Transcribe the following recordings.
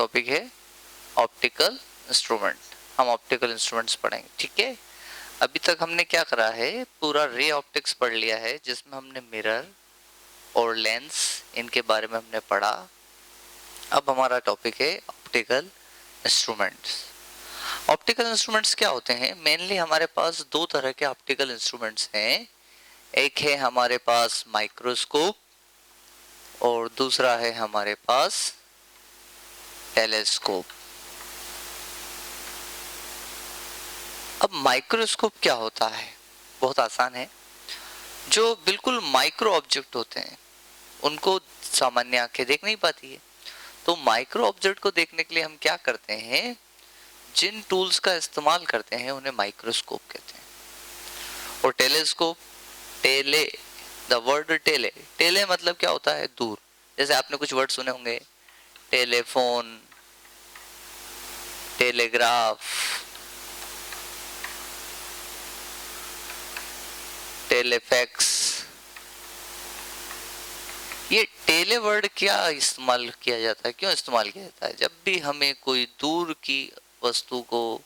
Topic है optical instrument. हम optical instruments पढ़ेंगे, ठीक है। अभी तक हमने क्या करा है, पूरा रे ऑप्टिक्स पढ़ लिया है, जिसमें हमने मिरर और लेंस इनके बारे में हमने पढ़ा। अब हमारा टॉपिक है ऑप्टिकल इंस्ट्रूमेंट्स। ऑप्टिकल इंस्ट्रूमेंट्स क्या होते हैं? मेनली हमारे पास दो तरह के ऑप्टिकल इंस्ट्रूमेंट्स हैं। एक है हमारे पास माइक्रोस्कोप और दूसरा है हमारे पास टेलीस्कोप। अब माइक्रोस्कोप क्या होता है? बहुत आसान है। जो बिल्कुल माइक्रो ऑब्जेक्ट होते हैं उनको सामान्य आंखें देख नहीं पाती है, तो माइक्रो ऑब्जेक्ट को देखने के लिए हम क्या करते हैं, जिन टूल्स का इस्तेमाल करते हैं उन्हें माइक्रोस्कोप कहते हैं। और टेलीस्कोप, टेले, द वर्ड टेले, टेले मतलब क्या होता है? दूर। जैसे आपने कुछ वर्ड सुने होंगे, टेलीफोन, टेलीग्राफ, टेलीफैक्स। ये टेले वर्ड क्या इस्तेमाल किया जाता है, क्यों इस्तेमाल किया जाता है? जब भी हमें कोई दूर की वस्तु को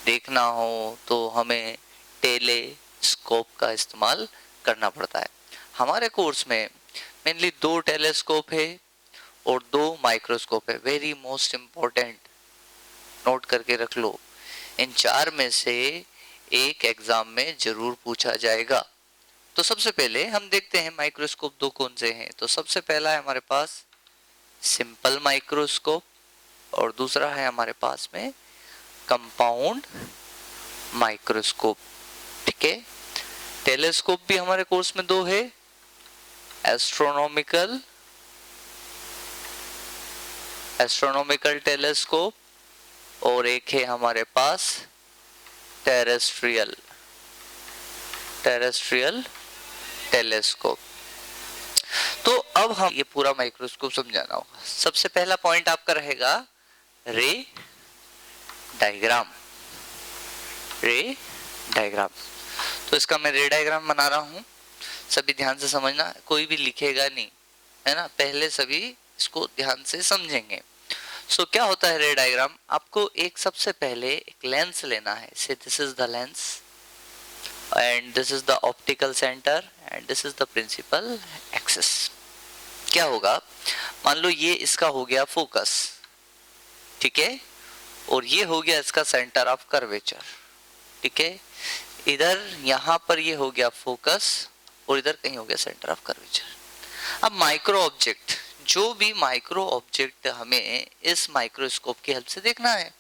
देखना हो तो हमें टेलीस्कोप का इस्तेमाल करना पड़ता है। हमारे कोर्स में मेनली 2 टेलीस्कोप है और 2 माइक्रोस्कोप है। वेरी मोस्ट इम्पोर्टेंट, नोट करके रख लो। इन 4 में से एक एग्जाम में जरूर पूछा जाएगा। तो सबसे पहले हम देखते हैं माइक्रोस्कोप 2 कौन से हैं। तो सबसे पहला है हमारे पास सिंपल माइक्रोस्कोप और दूसरा है हमारे पास में कंपाउंड माइक्रोस्कोप, ठीक है। टेलीस्कोप भी हमारे कोर्स में 2 है, एस्ट्रोनॉमिकल टेलीस्कोप और एक है हमारे पास टेरेस्ट्रियल टेलीस्कोप। तो अब हम ये पूरा माइक्रोस्कोप समझाना होगा। सबसे पहला पॉइंट आपका रहेगा रे डायग्राम। तो इसका मैं रे डायग्राम बना रहा हूं, सभी ध्यान से समझना, कोई भी लिखेगा नहीं, है ना। पहले सभी इसको ध्यान से समझेंगे। सो क्या होता है रे डायग्राम? आपको एक सबसे पहले एक लेंस लेना है। से this is the lens and this is the optical center and this is the principal axis। क्या होगा, मान लो ये इसका हो गया फोकस, ठीक है, और ये हो गया इसका सेंटर ऑफ कर्वेचर, ठीक है। इधर यहाँ पर ये हो गया फोकस और इधर कहीं हो गया सेंटर ऑफ कर्वेचर। अब माइक्रो ऑब्जेक्ट, जो भी माइक्रो ऑब्जेक्ट हमें इस माइक्रोस्कोप की हेल्प से देखना है,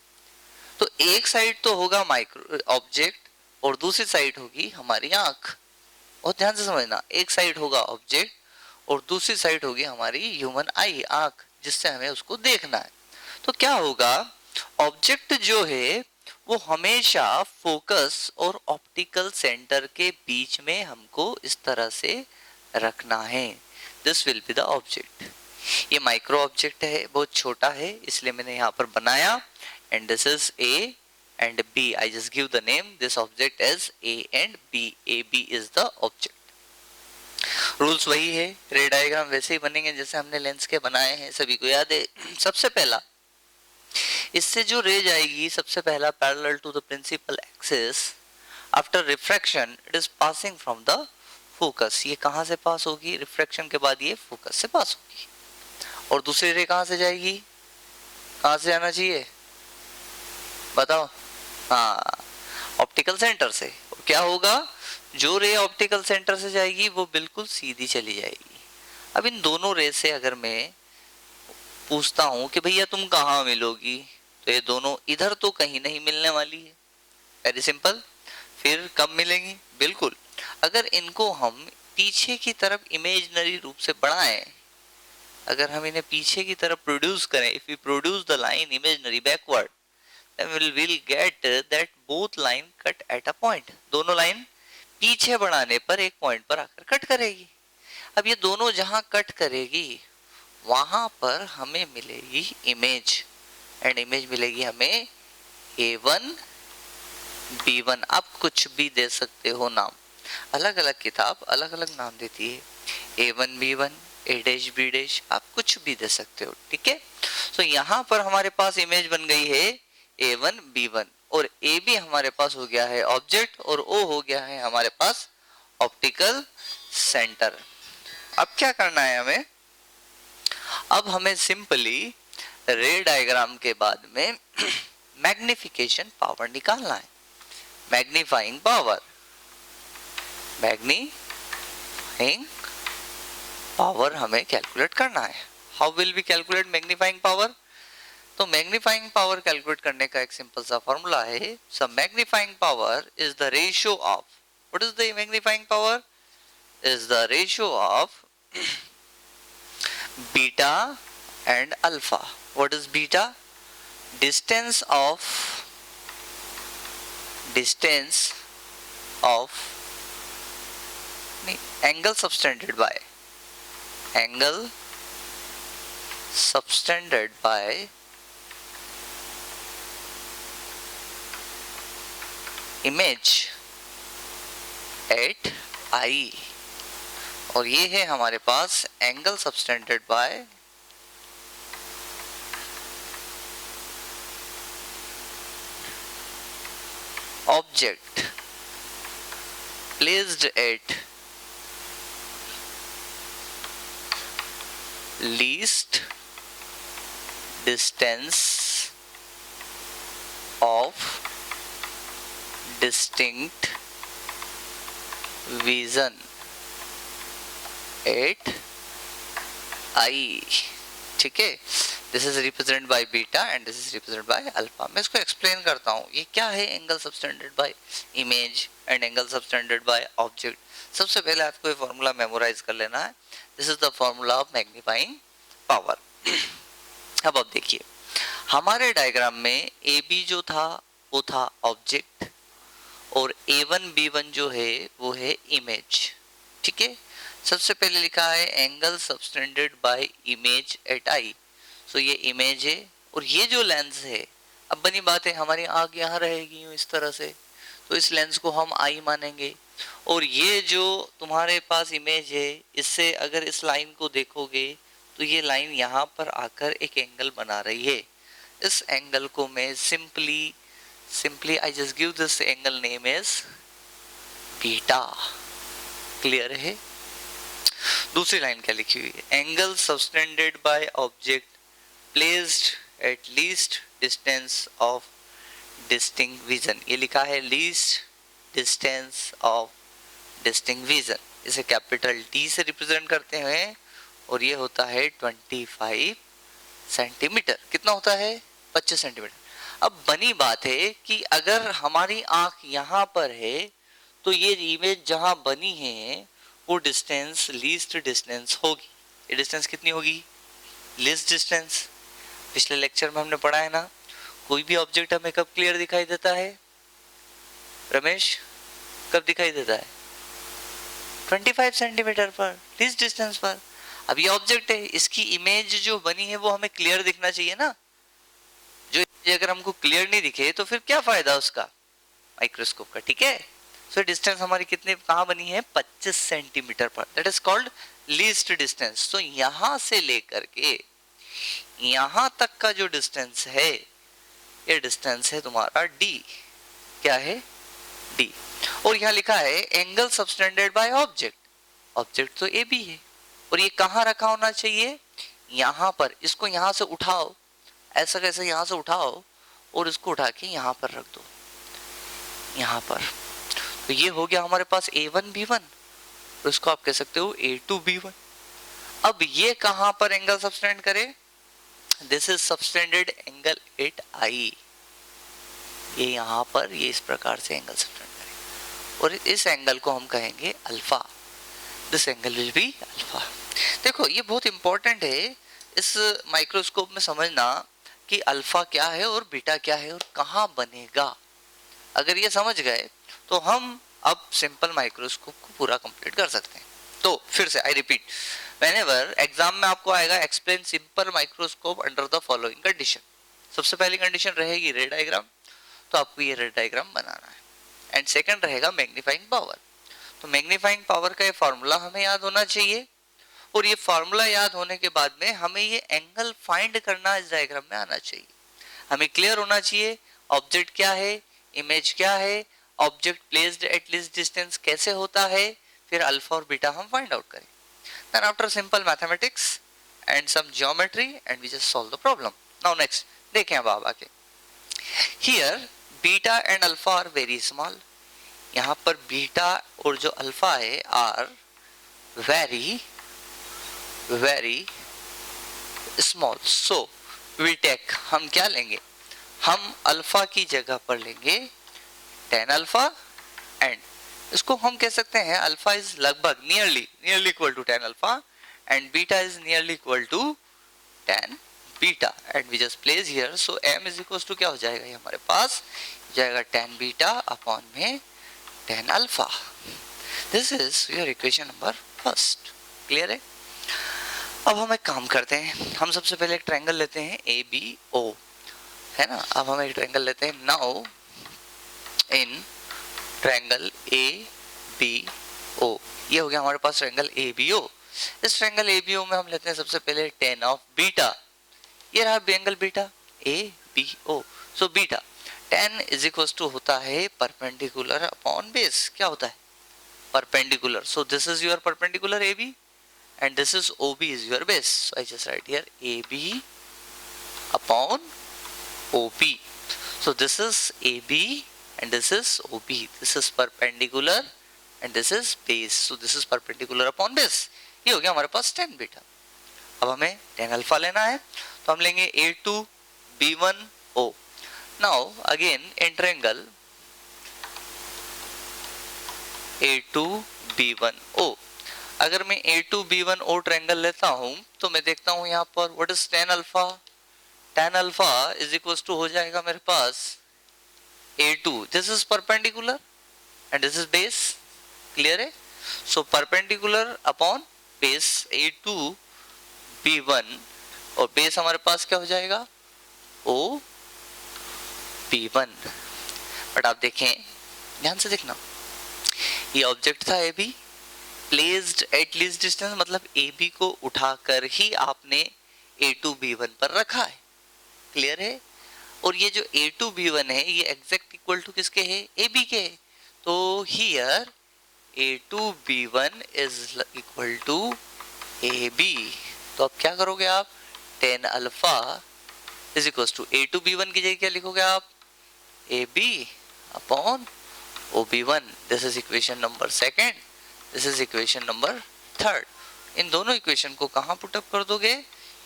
तो एक साइड तो होगा माइक्रो ऑब्जेक्ट और दूसरी साइड होगी हमारी आंख। और ध्यान से समझना, एक साइड होगा ऑब्जेक्ट और दूसरी साइड होगी हमारी ह्यूमन आई, आंख, जिससे हमें उसको देखना है। तो क्या होगा, ऑब्जेक्ट जो है वो हमेशा फोकस और ऑप्टिकल सेंटर के बीच में हमको इस तरह से रखना है। This will be the object. ये माइक्रो ऑब्जेक्ट है, बहुत छोटा है, इसलिए मैंने यहाँ पर बनाया। And this is a and B. I just give the name this object as A and B. AB is the object। Rules वही है, रे डायग्राम वैसे ही बनेंगे जैसे हमने लेंस के बनाए हैं, सभी को याद है। सबसे पहला, इससे जो रे जाएगी, सबसे पहला parallel to the principal axis after refraction it is passing from the focus. ये कहां से पास होगी? रिफ्रैक्शन के बाद ये फोकस से पास होगी। और दूसरी रे कहां से जाएगी? कहां से जाना चाहिए बताओ? हाँ, ऑप्टिकल सेंटर से। क्या होगा, जो रे ऑप्टिकल सेंटर से जाएगी वो बिल्कुल सीधी चली जाएगी। अब इन दोनों रे से अगर मैं पूछता हूं कि भैया तुम कहाँ मिलोगी, तो ये दोनों इधर तो कहीं नहीं मिलने वाली है, वेरी सिंपल। फिर कब मिलेंगी? बिल्कुल, अगर इनको हम पीछे की तरफ इमेजिनरी रूप से बढ़ाएं, अगर हम इन्हें पीछे की तरफ प्रोड्यूस करें, if we produce the line imaginary backward, then we will get that both line cut at a point। दोनों लाइन पीछे बढ़ाने पर एक पॉइंट पर आकर कट करेगी। अब ये दोनों जहां कट करेगी वहां पर हमें मिलेगी इमेज, एंड इमेज मिलेगी हमें A1 B1। आप कुछ भी दे सकते हो नाम, अलग अलग किताब अलग अलग नाम देती है, A1 B1 A' B', आप कुछ भी दे सकते हो, ठीक है। तो यहाँ पर हमारे पास इमेज बन गई है A1 B1 और AB हमारे पास हो गया है ऑब्जेक्ट और O हो गया है हमारे पास ऑप्टिकल सेंटर। अब क्या करना है हमें, अब हमें सिंपली रे डायग्राम के बाद में मैग्निफिकेशन पावर निकालना है। मैग्नीफाइंग पावर, मैग्नीफाइंग पावर हमें कैलकुलेट करना है। How will we calculate magnifying power? तो मैग्नीफाइंग पावर कैलकुलेट करने का एक सिंपल सा फॉर्मूला है। So magnifying power is the ratio of, what is the magnifying power? Is the ratio of beta and alpha. What is beta? Distance of angle subtended by image at eye, और ये है हमारे पास angle subtended by object placed eight least distance of distinct vision at I। ठीक है, this is represented by beta and this is represented by alpha. मैं इसको explain करता हूँ, ये क्या है angle subtended by image and angle subtended by object. सबसे पहले आपको ये फॉर्मूला मेमोराइज कर लेना है। This is the formula of magnifying power. अब आप देखिए हमारे डायग्राम में ए बी जो था वो था ऑब्जेक्ट और A1 B1 जो है वो है इमेज। ठीक है, सबसे पहले लिखा है angle subtended by image at eye. So ये इमेज है और ये जो लेंस है, अब बनी बात है हमारी आंख यहाँ रहेगी यूं इस तरह से, तो इस लेंस को हम आई मानेंगे। और ये जो तुम्हारे पास इमेज है, इससे अगर इस लाइन को देखोगे तो ये लाइन यहाँ पर आकर एक एंगल बना रही है। इस एंगल को मैं simply I just give this angle name as beta. Clear है? दूसरी लाइन क्या लिखी हुई है? Angle subtended by object placed at least distance of distinct vision. ये लिखा है least distance of distinct vision. इसे कैपिटल टी से रिप्रेजेंट करते हैं और ये होता है 25 सेंटीमीटर। कितना होता है? 25 सेंटीमीटर। अब बनी बात है कि अगर हमारी आंख यहाँ पर है तो ये इमेज जहां बनी है वो डिस्टेंस लीस्ट डिस्टेंस होगी। ये डिस्टेंस कितनी होगी? Least distance. पिछले लेक्चर में हमने पढ़ा है ना, कोई भी ऑब्जेक्ट हमें कब क्लियर दिखाई देता है रमेश? कब दिखाई देता है? 25 सेंटीमीटर पर, लीस्ट डिस्टेंस पर। अब ये ऑब्जेक्ट है, इसकी इमेज जो बनी है वो हमें क्लियर दिखना चाहिए ना। जो अगर हमको क्लियर नहीं दिखे तो फिर क्या फायदा उसका माइक्रोस्कोप का। ठीक है, सो डिस्टेंस हमारी कितने कहाँ बनी है? 25 सेंटीमीटर पर। That is called least distance. तो यहां से लेकर के यहां तक का जो डिस्टेंस है, ये डिस्टेंस है तुम्हारा डी। क्या है? डी। और यहाँ लिखा है angle subtended by object. Object तो ए बी है और ये कहाँ रखा होना चाहिए? यहाँ पर। इसको यहाँ से उठाओ, ऐसा कैसे यहाँ से उठाओ और इसको उठा के यहाँ पर रख दो, यहाँ पर। तो ये हो गया हमारे पास A1 B1, तो इसको आप कह सकते हो A2 B1। अब ये कहाँ पर एंगल सबटेंड करे? This is subtended angle at eye. ये यहाँ पर ये इस प्रकार से एंगल सबटेंड करे और इस एंगल को हम कहेंगे alpha. This angle will be alpha. देखो ये बहुत इंपॉर्टेंट है इस माइक्रोस्कोप में समझना कि अल्फा क्या है और बीटा क्या है और कहाँ बनेगा। अगर ये समझ गए तो हम अब सिंपल माइक्रोस्कोप को पूरा कंप्लीट कर सकते हैं। तो फिर से आई रिपीट, व्हेनेवर एग्जाम में आपको आएगा explain simple microscope under the following condition. सबसे पहली कंडीशन रहेगी रे डायग्राम, तो आपको ये रे डायग्राम बनाना है। एंड सेकंड रहेगा मैग्नीफाइंग पावर। तो मैग्नीफाइंग पावर का ये फॉर्मूला हमें याद होना चाहिए और ये फॉर्मूला याद होने के बाद में हमें ये एंगल फाइंड करना इस डायग्राम में आना चाहिए। हमें क्लियर होना चाहिए ऑब्जेक्ट क्या है, इमेज क्या है, object placed at least distance कैसे होता है, फिर अल्फा और बीटा हम फाइंड आउट करें। Then after simple mathematics and some geometry and we just solve the problem. Now next देखें अब आप आगे। Here beta and alpha are very small. यहाँ पर बीटा और जो अल्फा है are very very small. So we take, हम क्या लेंगे, हम अल्फा की जगह पर लेंगे tan अल्फा एंड इसको हम कह सकते हैं अल्फा इज लगभग nearly equal to tan alpha and beta is nearly equal to tan beta and we just place here. So m is equal to क्या हो जाएगा, ये हमारे पास जाएगा tan बीटा अपॉन में tan alpha. This is your equation number first. Clear है? अब हम एक काम करते हैं, हम सबसे पहले एक ट्रायंगल लेते हैं ABO, है ना। अब हम एक ट्रायंगल लेते हैं। नाउ इन ट्रायंगल ABO, ये हो गया हमारे पास ट्रायंगल ABO। इस ट्रायंगल ABO में हम लेते हैं सबसे पहले tan ऑफ बीटा, ये रहा angle beta ABO। So beta tan is equal to होता है परपेंडिकुलर अपॉन बेस। क्या होता है, perpendicular. So this is your perpendicular AB and this is OB is your base. So I just write here AB upon OB. So this is AB and this is OB. This is perpendicular and this is base. So this is perpendicular upon base. ये हो गया हमारे पास tan beta. अब हमें tan alpha लेना है तो हम लेंगे A2 B1 O. Now again in triangle A2 B1 O, अगर मैं A2 B1 O ट्रायंगल लेता हूं तो मैं देखता हूं यहाँ पर what is tan alpha. tan alpha is equal to हो जाएगा मेरे पास A2, this is perpendicular and this is base. Clear है? So perpendicular upon base A2 B1 और बेस हमारे पास क्या हो जाएगा O B1। बट आप देखें, ध्यान से देखना, ये ऑब्जेक्ट था AB placed at least distance, मतलब AB को उठाकर ही आपने A2 B1 पर रखा है। क्लियर है? और ये जो A2 B1 है ये एग्जैक्ट इक्वल टू किसके है, AB के है। तो here A2 B1 is equal to AB। तो अब क्या करोगे आप, tan alpha is equal to A2 B1 की जगह क्या लिखोगे आप, AB upon OB1। This is equation number second, this is equation number third. इन दोनों इक्वेशन को कहाँ पुट अप कर दोगे,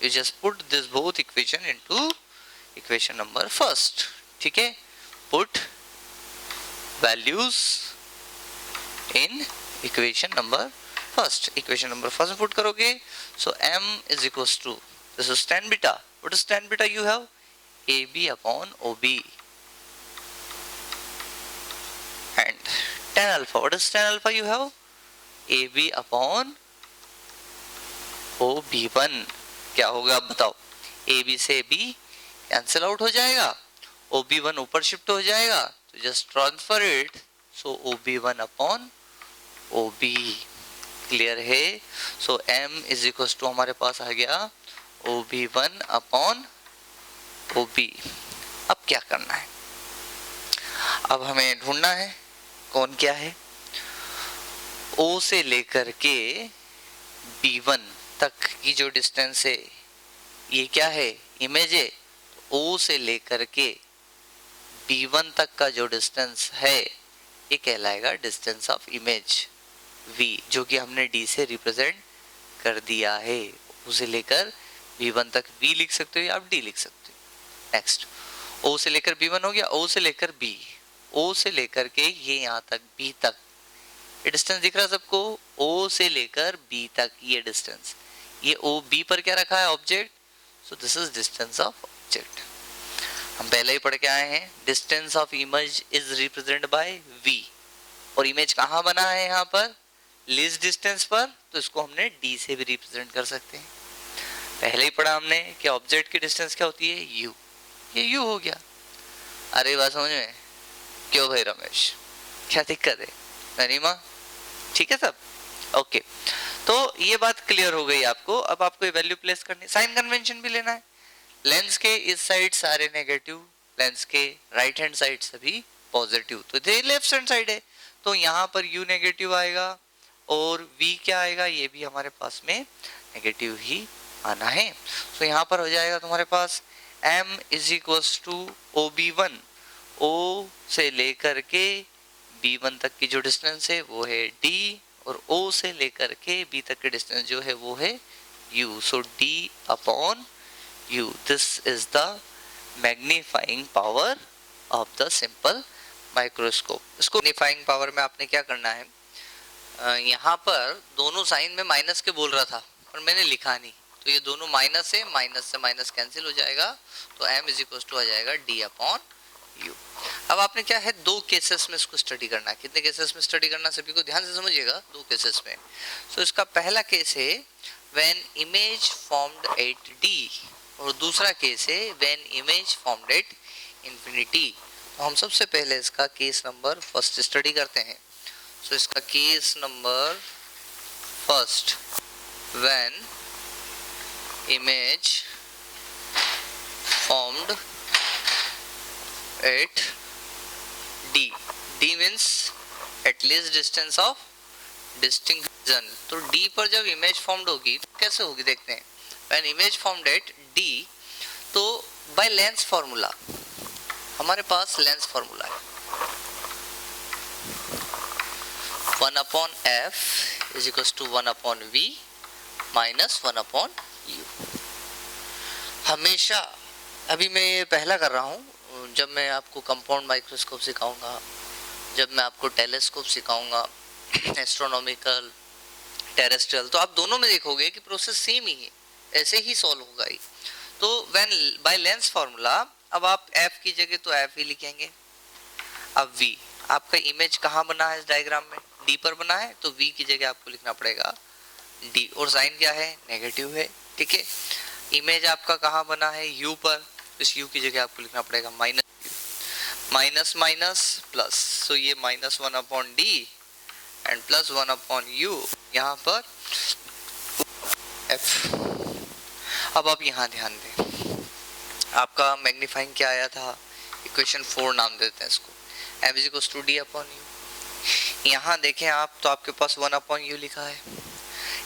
you just put this both equation into equation number first. ठीक है, put values in equation number first. Equation number first put करोगे, so m is equal to this is tan beta. What is tan beta, you have AB upon OB and tan alpha. What is tan alpha? You have AB upon OB1। क्या होगा आप बताओ, AB से AB cancel out हो जाएगा, OB1 ऊपर shift हो जाएगा, तो just transfer it, so OB1 upon OB। Clear है? सो M इज इक्वल टू हमारे पास आ गया OB1 अपॉन OB। अब क्या करना है, अब हमें ढूंढना है कौन क्या है। O से लेकर के B1 तक की जो डिस्टेंस है ये क्या है, इमेज है। O से लेकर के B1 तक का जो डिस्टेंस है ये कहलाएगा डिस्टेंस ऑफ इमेज V, जो कि हमने D से रिप्रेजेंट कर दिया है। O से लेकर B1 तक V लिख सकते हो या आप D लिख सकते हो। नेक्स्ट, O से लेकर B1 हो गया, O से लेकर B, O से लेकर के ये यहाँ तक B तक, ये डिस्टेंस दिख रहा है सबको, O से लेकर B तक ये डिस्टेंस, ये O B पर क्या रखा है, object. So this is distance of object. हम पहले ही पढ़ के आए हैं, distance of image is represented by V, और इमेज कहाँ बना है यहाँ पर, लीस्ट डिस्टेंस पर, तो इसको हमने D से भी रिप्रेजेंट कर सकते हैं। पहले ही पढ़ा हमने कि ऑब्जेक्ट की डिस्टेंस क्या होती है, U। ये U हो गया। अरे बात समझ में, क्यों भाई रमेश, क्या दिक्कत है, नरीमा, ठीक है सब। ओके, तो ये बात क्लियर हो गई आपको। अब आपको ये वैल्यू प्लेस करनी, साइन कन्वेंशन भी लेना है। लेंस के इस साइड सारे नेगेटिव, लेंस के राइट हैंड साइड सभी पॉजिटिव, तो ये लेफ्ट हैंड साइड है, तो यहाँ पर u नेगेटिव आएगा और v क्या आएगा, ये भी हमारे पास में नेगेटिव ही आना है। तो यहाँ पर हो जाएगा तुम्हारे पास m is equals to OB1, O से लेकर के B1 तक की जो डिस्टेंस है वो है d, और O से लेकर के B तक की डिस्टेंस जो है वो है u, so d upon u, this is the magnifying power of the simple microscope. इसको मैग्नीफाइंग पावर में आपने क्या करना है, यहाँ पर दोनों साइन में माइनस के बोल रहा था पर मैंने लिखा नहीं, तो ये दोनों माइनस है, माइनस से माइनस कैंसिल हो जाएगा, तो m इज इक्वल टू आ जाएगा d अपॉन u। अब आपने क्या है, दो केसेस में इसको स्टडी करना है। कितने केसेस में स्टडी करना, सभी को ध्यान से समझिएगा, दो केसेस में। सो इसका पहला केस है when image formed at d, और दूसरा केस है when image formed at infinity. तो हम सबसे पहले इसका केस नंबर फर्स्ट स्टडी करते हैं। सो इसका case number first, when image formed at d, d means eight least distance of distinction. तो d पर जब इमेज फॉर्म्ड होगी तो कैसे होगी देखते हैं। When image formed at d, तो बाय लेंस फॉर्मूला, हमारे पास लेंस फॉर्मूला है 1 upon f is equal to 1 upon v minus 1 upon u। हमेशा, अभी मैं ये पहला कर रहा हूँ, जब मैं आपको कंपाउंड माइक्रोस्कोप सिखाऊंगा, जब मैं आपको टेलीस्कोप सिखाऊंगा, एस्ट्रोनॉमिकल, टेरेस्ट्रियल, तो आप दोनों में देखोगे कि प्रोसेस सेम ही है, ऐसे ही सॉल्व होगा ही। तो व्हेन बाय लेंस फॉर्मूला, अब आप f की जगह तो f ही लिखेंगे। अब v, आपका इमेज कहाँ बना है इस डायग्राम में, d पर बना है, तो v की जगह आपको लिखना पड़ेगा d, और साइन क्या है, नेगेटिव है, ठीक है। इमेज आपका कहाँ बना है, u पर, इस u की जगह आपको लिखना पड़ेगा minus u, minus minus plus, so ये minus 1 upon d and plus 1 upon u, यहाँ पर f। अब आप यहाँ ध्यान दें, आपका मैग्नीफाइंग क्या आया था, इक्वेशन 4 नाम देते हैं इसको, m is equal to d upon u। यहाँ देखें आप, तो आपके पास 1 अपॉन u लिखा है।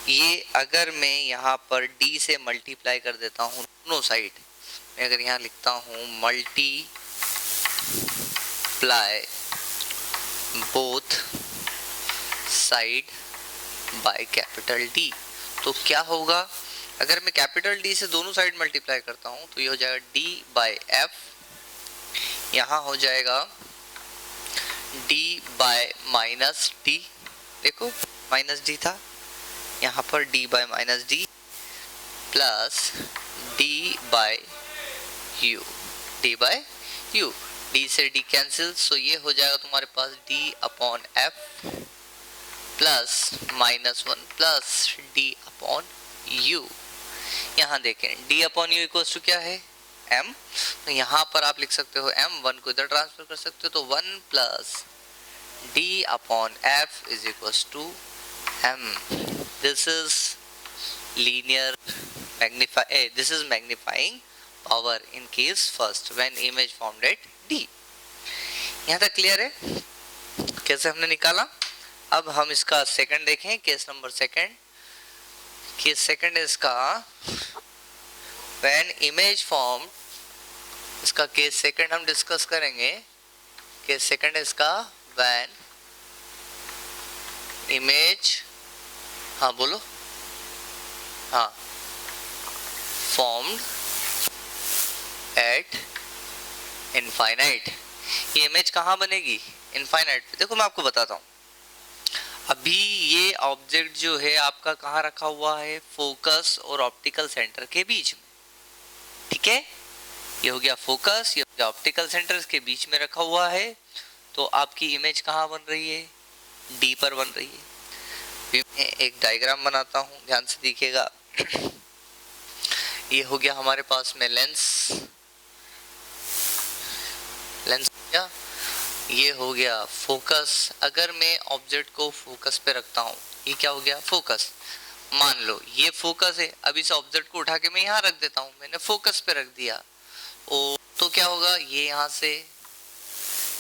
ये अगर मैं यहाँ पर d से मल्टीप्लाई कर देता हूँ दोनों साइड, मैं अगर यहाँ लिखता हूँ multiply both side by capital D, तो क्या होगा, अगर मैं कैपिटल D से दोनों साइड मल्टीप्लाई करता हूँ तो ये हो जाएगा d बाय f, यहाँ हो जाएगा d बाय माइनस d, देखो माइनस d था, यहाँ पर d by minus d plus d by u, d by u, d से d कैंसिल, सो ये हो जाएगा तुम्हारे पास d upon f plus minus 1 plus d upon u। यहाँ देखें d upon u equals to क्या है, m, तो यहाँ पर आप लिख सकते हो m, 1 को इधर ट्रांसफर कर सकते हो, तो 1 plus d upon f is equals to m। This is linear magnify, this is magnifying power in case first when image formed at d। यहाँ तक क्लियर है कैसे हमने निकाला। अब हम इसका सेकंड देखें, case number second. Case second है इसका व्हेन इमेज फॉर्म, इसका केस सेकंड हम डिस्कस करेंगे। केस सेकंड है इसका व्हेन इमेज, हाँ बोलो, हाँ, फॉर्म्ड एट इनफाइनाइट। ये इमेज कहाँ बनेगी, इनफाइनाइट पे। देखो मैं आपको बताता हूँ, अभी ये ऑब्जेक्ट जो है आपका कहाँ रखा हुआ है, फोकस और ऑप्टिकल सेंटर के बीच में, ठीक है। ये हो गया फोकस, ये हो गया ऑप्टिकल सेंटर, इसके बीच में रखा हुआ है। तो आपकी इमेज कहाँ बन रही है, डी पर बन रही है। मैं एक डायग्राम बनाता हूँ, ध्यान से देखिएगा। ये हो गया हमारे पास में लेंस, लेंस क्या, ये हो गया फोकस। अगर मैं ऑब्जेक्ट को फोकस पे रखता हूँ ये क्या हो गया, फोकस। मान लो ये फोकस है, अब इस ऑब्जेक्ट को उठा के मैं यहाँ रख देता हूँ, मैंने फोकस पे रख दिया, ओ तो क्या होगा, ये यहाँ से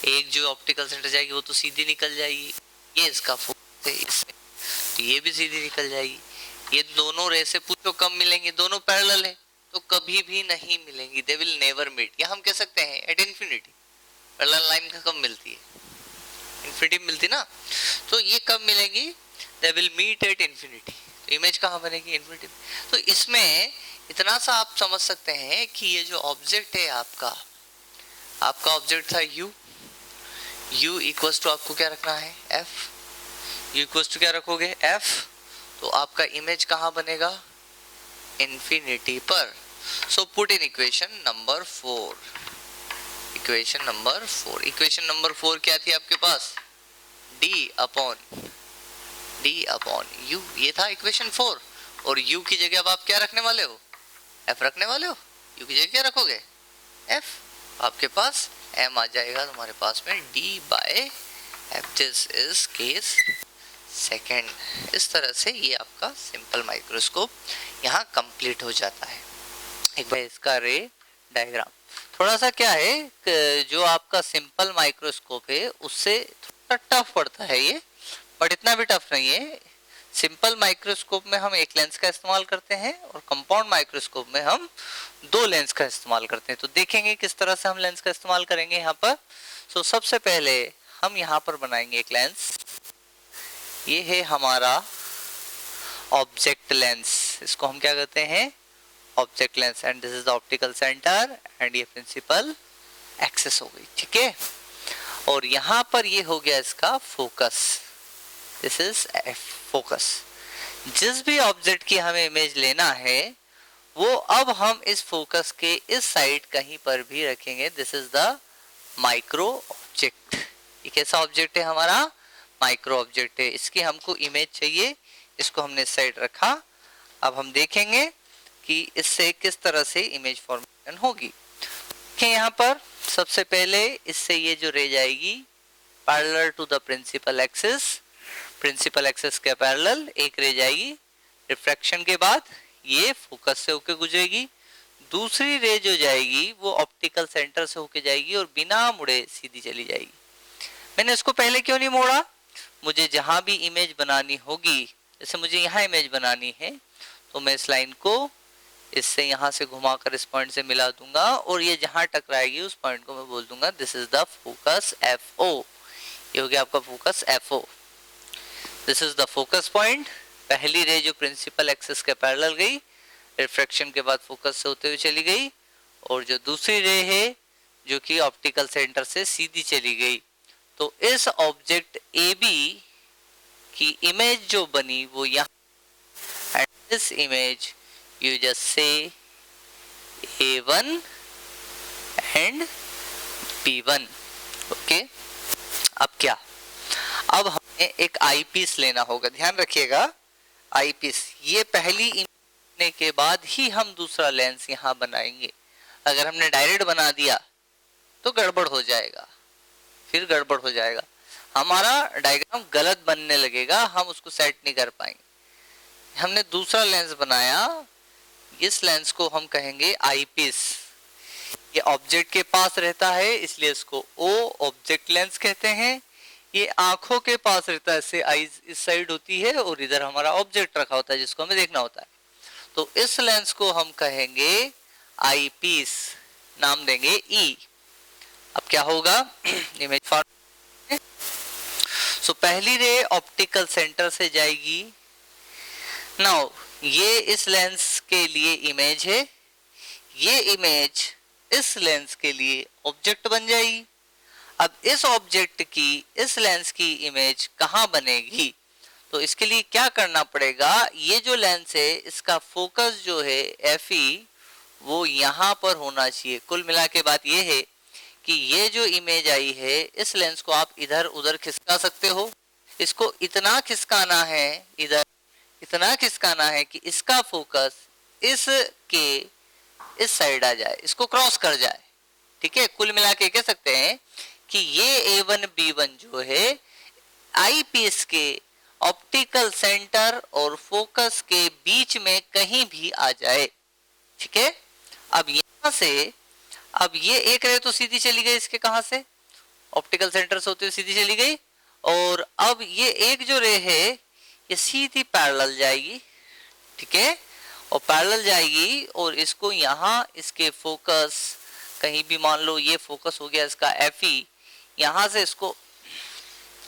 एक जो ऑप्टिकल सेंटर जाएगी वो तो सीधी निकल जाएगी, ये इसका फोकस है इसमें, तो ये भी सीधी निकल जाएगी। ये दोनों रे से पूछो कब मिलेंगे, दोनों पैरेलल है तो कभी भी नहीं मिलेंगी, दे विल नेवर मीट। या हम कह सकते हैं एट इन्फिनिटी। पैरेलल लाइन का कब मिलती है, इन्फिनिटी मिलती ना, तो ये कब मिलेंगी, they will meet at infinity. तो इमेज कहाँ बनेगी, इन्फिनिटी। तो इसमें इतना सा आप समझ सकते हैं कि ये जो ऑब्जेक्ट है आपका ऑब्जेक्ट था u इक्वल्स टू आपको क्या रखना है f, u इक्वल्स टू क्या रखोगे f, तो आपका इमेज कहाँ बनेगा, इन्फिनिटी पर। So put in equation number 4, equation number 4 क्या थी आपके पास, d अपॉन u, ये था इक्वेशन 4। और u की जगह अब आप क्या रखने वाले हो, f रखने वाले हो, u की जगह क्या रखोगे f, आपके पास m आ जाएगा तुम्हारे पास में d by f, this is case second. इस तरह से ये आपका सिंपल माइक्रोस्कोप यहाँ कंप्लीट हो जाता है। एक बार इसका रे डायग्राम थोड़ा सा क्या है, जो आपका सिंपल माइक्रोस्कोप है उससे थोड़ा टफ पड़ता है ये, बट इतना भी टफ नहीं है। सिंपल माइक्रोस्कोप में हम एक लेंस का इस्तेमाल करते हैं और कंपाउंड माइक्रोस्कोप में हम 2 लेंस का इस्तेमाल करते हैं। तो देखेंगे किस तरह से हम लेंस का इस्तेमाल करेंगे यहाँ पर। सो सबसे पहले हम यहाँ पर बनाएंगे एक लेंस, ये है हमारा ऑब्जेक्ट लेंस, इसको हम क्या कहते हैं, object lens, and this is the optical centre and ये प्रिंसिपल एक्सिस हो गई, ठीक है। और यहाँ पर ये हो गया इसका फोकस, दिस इज फोकस। जिस भी ऑब्जेक्ट की हमें इमेज लेना है वो अब हम इस फोकस के इस साइड कहीं पर भी रखेंगे, this is the micro object. ये कैसा ऑब्जेक्ट है हमारा, माइक्रो ऑब्जेक्ट है, इसकी हमको इमेज चाहिए, इसको हमने इस साइड रखा। अब हम देखेंगे कि इससे किस तरह से इमेज फॉर्मेशन होगी। यहाँ पर सबसे पहले इससे ये जो रे जाएगी parallel to the principal axis, principal axis के पैरेलल एक रे जाएगी, रिफ्रैक्शन के बाद ये फोकस से होके गुजरेगी, दूसरी रे जो जाएगी वो ऑप्टिकल सेंटर से होके जाएगी और बिना मुड़े सीधी चली जाएगी। मैंने इसको पहले क्यों नहीं मोड़ा, मुझे जहां भी इमेज बनानी होगी, जैसे मुझे यहाँ इमेज बनानी है तो मैं इस लाइन को इससे यहाँ से घुमाकर इस पॉइंट से मिला दूंगा और ये जहां टकराएगी उस पॉइंट को मैं बोल दूंगा this is the focus FO। ये हो गया आपका focus FO, this is the focus point. पहली रे जो प्रिंसिपल एक्सिस के पैरेलल गई, रिफ्रैक्शन के बाद फोकस से होते हुए चली गई, और जो दूसरी रे है जो कि ऑप्टिकल सेंटर से सीधी चली गई। तो इस ऑब्जेक्ट AB की इमेज जो बनी वो यहाँ, and this image you just say A1 and B1, okay. अब क्या, अब हमें एक आई पीस लेना होगा, ध्यान रखिएगा आई पीस, ये पहली इमेज के बाद ही हम दूसरा लेंस यहाँ बनाएंगे। अगर हमने डायरेक्ट बना दिया तो गड़बड़ हो जाएगा, फिर गड़बड़ हो जाएगा, हमारा डायग्राम गलत बनने लगेगा, हम उसको सेट नहीं कर पाएंगे। हमने दूसरा लेंस बनाया, इस लेंस को हम कहेंगे आई पीस। ये ऑब्जेक्ट के पास रहता है इसलिए इसको O ऑब्जेक्ट लेंस कहते हैं। ये आंखों के पास रहता है, इससे आईज इस साइड होती है और इधर हमारा ऑब्जेक्ट रखा होता है जिसको हमें देखना होता है। तो इस लेंस को हम कहेंगे आई पीस, नाम देंगे E। अब क्या होगा, इमेज फॉर्म, सो पहली रे ऑप्टिकल सेंटर से जाएगी। नाउ ये इस लेंस के लिए इमेज है, ये इमेज इस लेंस के लिए ऑब्जेक्ट बन जाएगी। अब इस ऑब्जेक्ट की इस लेंस की इमेज कहाँ बनेगी, तो इसके लिए क्या करना पड़ेगा, ये जो लेंस है इसका फोकस जो है FE वो यहाँ पर होना चाहिए। कुल मिला के बात ये है कि ये जो इमेज आई है इस लेंस को आप इधर उधर खिसका सकते हो, इसको इतना खिसकाना है, इधर इतना खिसकाना है कि इसका फोकस इसके इस साइड आ जाए, इसको क्रॉस कर जाए, ठीक है। कुल मिला के कह सकते हैं कि ये A1 B1 जो है आई पीस के ऑप्टिकल सेंटर और फोकस के बीच में कहीं भी आ जाए। ठीक है, अब यहां से, अब ये एक रे तो सीधी चली गई इसके, कहां से, ऑप्टिकल सेंटर से होते हुए सीधी चली गई, और अब ये एक जो रे है ये सीधी पैरेलल जाएगी। ठीक है, और पैरेलल जाएगी और इसको यहां, इसके फोकस कहीं भी, मान लो ये फोकस हो गया इसका Fe, यहां से इसको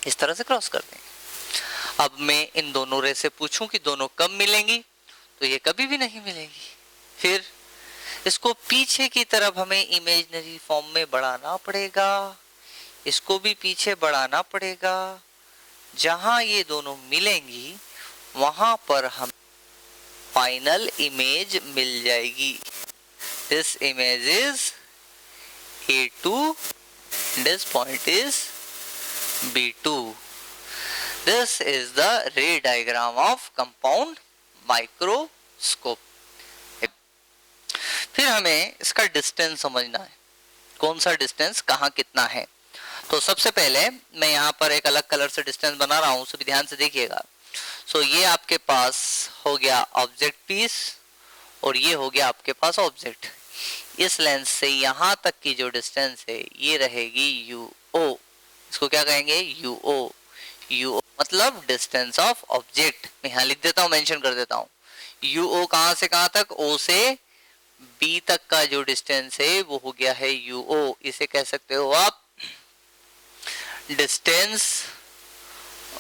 इस तरह से क्रॉस कर देंगे। अब मैं इन दोनों रे से पूछूं कि दोनों कब मिलेंगी, तो ये कभी भी नहीं मिलेंगी। फिर इसको पीछे की तरफ हमें इमेजिनरी फॉर्म में बढ़ाना पड़ेगा, इसको भी पीछे बढ़ाना पड़ेगा, जहां ये दोनों मिलेंगी वहां पर हम फाइनल इमेज मिल जाएगी। This image is A2, this point is B2. This is the ray diagram of compound microscope. फिर हमें इसका डिस्टेंस समझना है, कौन सा डिस्टेंस कहाँ कितना है। तो सबसे पहले मैं यहाँ पर एक अलग कलर से डिस्टेंस बना रहा हूँ, सभी ध्यान से देखिएगा। सो ये आपके पास हो गया ऑब्जेक्ट पीस और ये हो गया आपके पास ऑब्जेक्ट। इस लेंस से यहां तक की जो डिस्टेंस है ये रहेगी UO। इसको क्या कहेंगे, UO। UO मतलब डिस्टेंस ऑफ ऑब्जेक्ट। मैं यहां लिख देता हूं, मेंशन कर देता हूं। UO कहां से कहां तक, O से B तक का जो डिस्टेंस है वो हो गया है UO। इसे कह सकते हो आप डिस्टेंस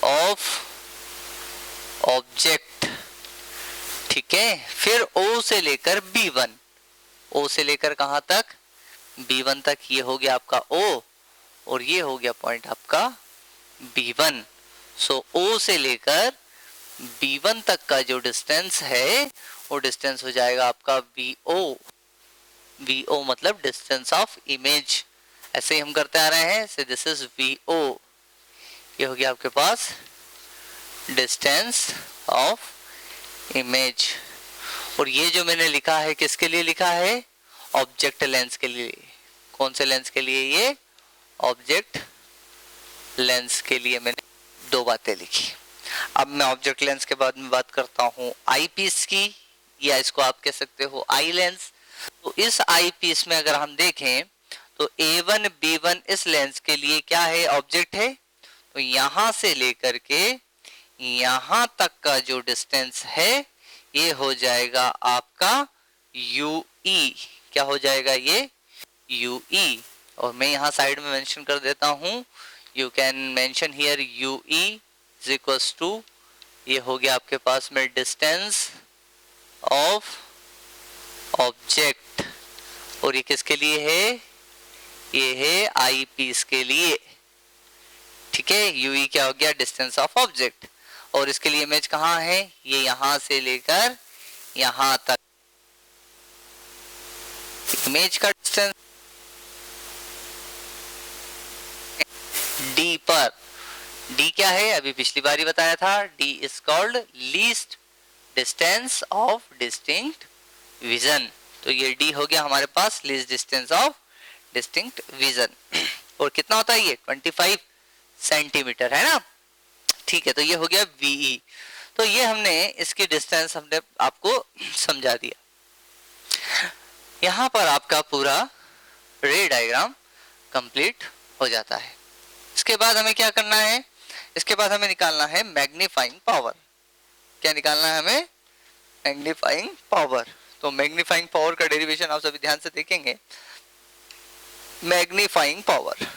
ऑफ ऑब्जेक्ट। ठीक है, फिर O से लेकर B1, O से लेकर कहां तक, B1 तक, ये हो गया आपका O और ये हो गया पॉइंट आपका B1। सो O से लेकर B1 तक का जो डिस्टेंस है वो डिस्टेंस हो जाएगा आपका VO। VO मतलब डिस्टेंस ऑफ इमेज। ऐसे ही हम करते आ रहे हैं, से दिस इज VO। ये हो गया आपके पास डिस्टेंस ऑफ इमेज। और ये जो मैंने लिखा है किसके लिए लिखा है, ऑब्जेक्ट लेंस के लिए। कौन से लेंस के लिए, ये ऑब्जेक्ट लेंस के लिए मैंने दो बातें लिखी। अब मैं ऑब्जेक्ट लेंस के बाद में बात करता हूँ आई पीस की, या इसको आप कह सकते हो आई लेंस। तो इस आई पीस में अगर हम देखें तो A1 B1 इस लेंस के लिए क्या है, ऑब्जेक्ट है। तो यहां से लेकर के यहां तक का जो डिस्टेंस है ये हो जाएगा आपका UE। क्या हो जाएगा ये, UE। और मैं यहां साइड में मेंशन कर देता हूं, you can mention here UE is equals to, ये हो गया आपके पास में डिस्टेंस ऑफ ऑब्जेक्ट। और ये किसके लिए है, ये है आई पीस के लिए। ठीक है, UE क्या हो गया, डिस्टेंस ऑफ ऑब्जेक्ट। और इसके लिए इमेज कहां है, ये यहां से लेकर यहां तक इमेज का डिस्टेंस D पर। D क्या है, अभी पिछली बार ही बताया था, D is called least distance of distinct vision. तो ये D हो गया हमारे पास least distance of distinct vision. और कितना होता है ये, 25 सेंटीमीटर है ना। ठीक है, तो ये हो गया VE। तो ये हमने इसकी डिस्टेंस हमने आपको समझा दिया। यहां पर आपका पूरा रे डायग्राम कंप्लीट हो जाता है। इसके बाद हमें क्या करना है, इसके बाद हमें निकालना है मैग्नीफाइंग पावर। क्या निकालना है हमें, मैग्नीफाइंग पावर। तो मैग्नीफाइंग पावर का डेरिवेशन आप सभी ध्यान से देखेंगे। Magnifying power,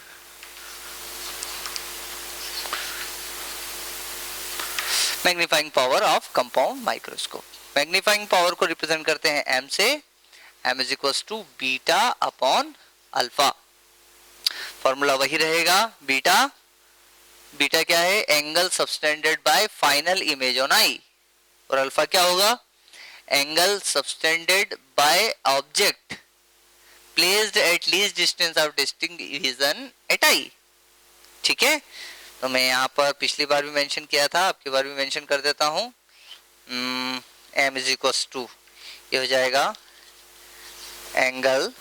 magnifying power of compound microscope. Magnifying power को रिप्रेजेंट करते हैं M से, M is equal to beta upon alpha. Formula वही रहेगा, बीटा, बीटा क्या है, angle subtended by final image on eye. और अल्फा क्या होगा, angle subtended by object placed at least distance of distinct vision at eye. ठीक है, तो मैं यहाँ पर पिछली बार भी मेंशन किया था, आपकी बार भी मेंशन कर देता हूँ। M इज इक्वल टू, ये हो जाएगा angle,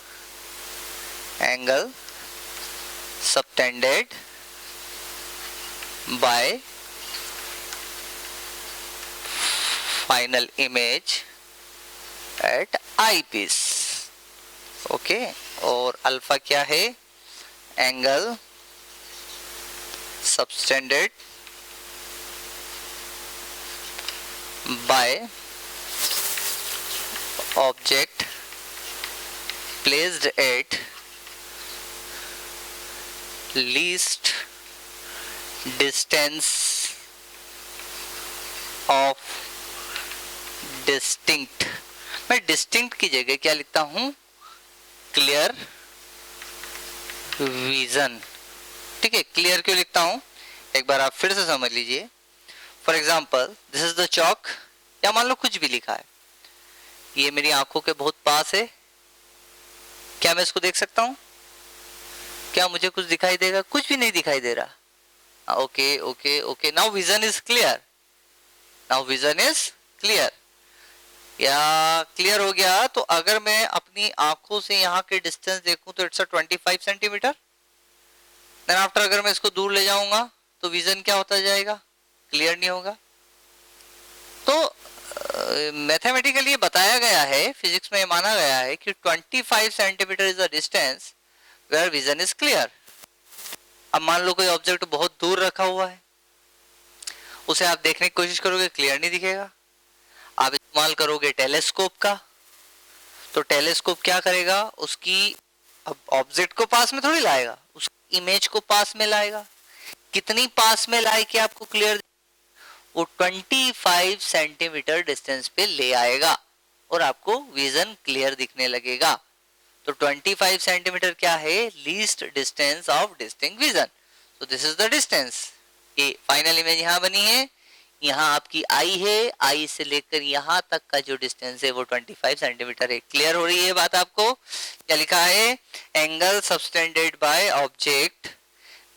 angle subtended by final image at eyepiece. Okay, और अल्फा क्या है? Angle subtended by object placed at least distance of distinct. मैं डिस्टिंक्ट की जगह क्या लिखता हूं? Clear vision. ठीक है, क्लियर क्यों लिखता हूं एक बार आप फिर से समझ लीजिए। For example this is the चौक, या मान लो कुछ भी लिखा है, ये मेरी आंखों के बहुत पास है। क्या मैं इसको देख सकता हूं? क्या मुझे कुछ दिखाई देगा? कुछ भी नहीं दिखाई दे रहा। Okay okay okay, now vision is clear, now vision is clear. या क्लियर हो गया? तो अगर मैं अपनी आंखों से यहाँ के डिस्टेंस देखूं तो इट्स 25 सेंटीमीटर। देन आफ्टर अगर मैं इसको दूर ले जाऊंगा तो विजन क्या होता जाएगा? क्लियर नहीं होगा। तो मैथमेटिकली बताया गया है, फिजिक्स में माना गया है कि 25 centimetre is the distance where vision is clear. अब मान लो कोई ऑब्जेक्ट बहुत दूर रखा हुआ है, उसे आप देखने की कोशिश करोगे, क्लियर नहीं दिखेगा। आप इस्तेमाल करोगे टेलीस्कोप का, तो टेलीस्कोप क्या करेगा? उसकी अब ऑब्जेक्ट को पास में थोड़ी लाएगा, उस इमेज को पास में लाएगा। कितनी पास में लाए कि आपको क्लियर? वो 25 सेंटीमीटर डिस्टेंस पे ले आएगा और आपको विजन क्लियर दिखने लगेगा। तो 25 सेंटीमीटर क्या है? Least distance of distinct vision. तो दिस इज द डिस्टेंस। ये फाइनल इमेज यहाँ बनी है, यहाँ आपकी आई है, आई से लेकर यहाँ तक का जो डिस्टेंस है वो 25 सेंटीमीटर है। क्लियर हो रही है बात आपको? क्या लिखा है? Angle subtended by object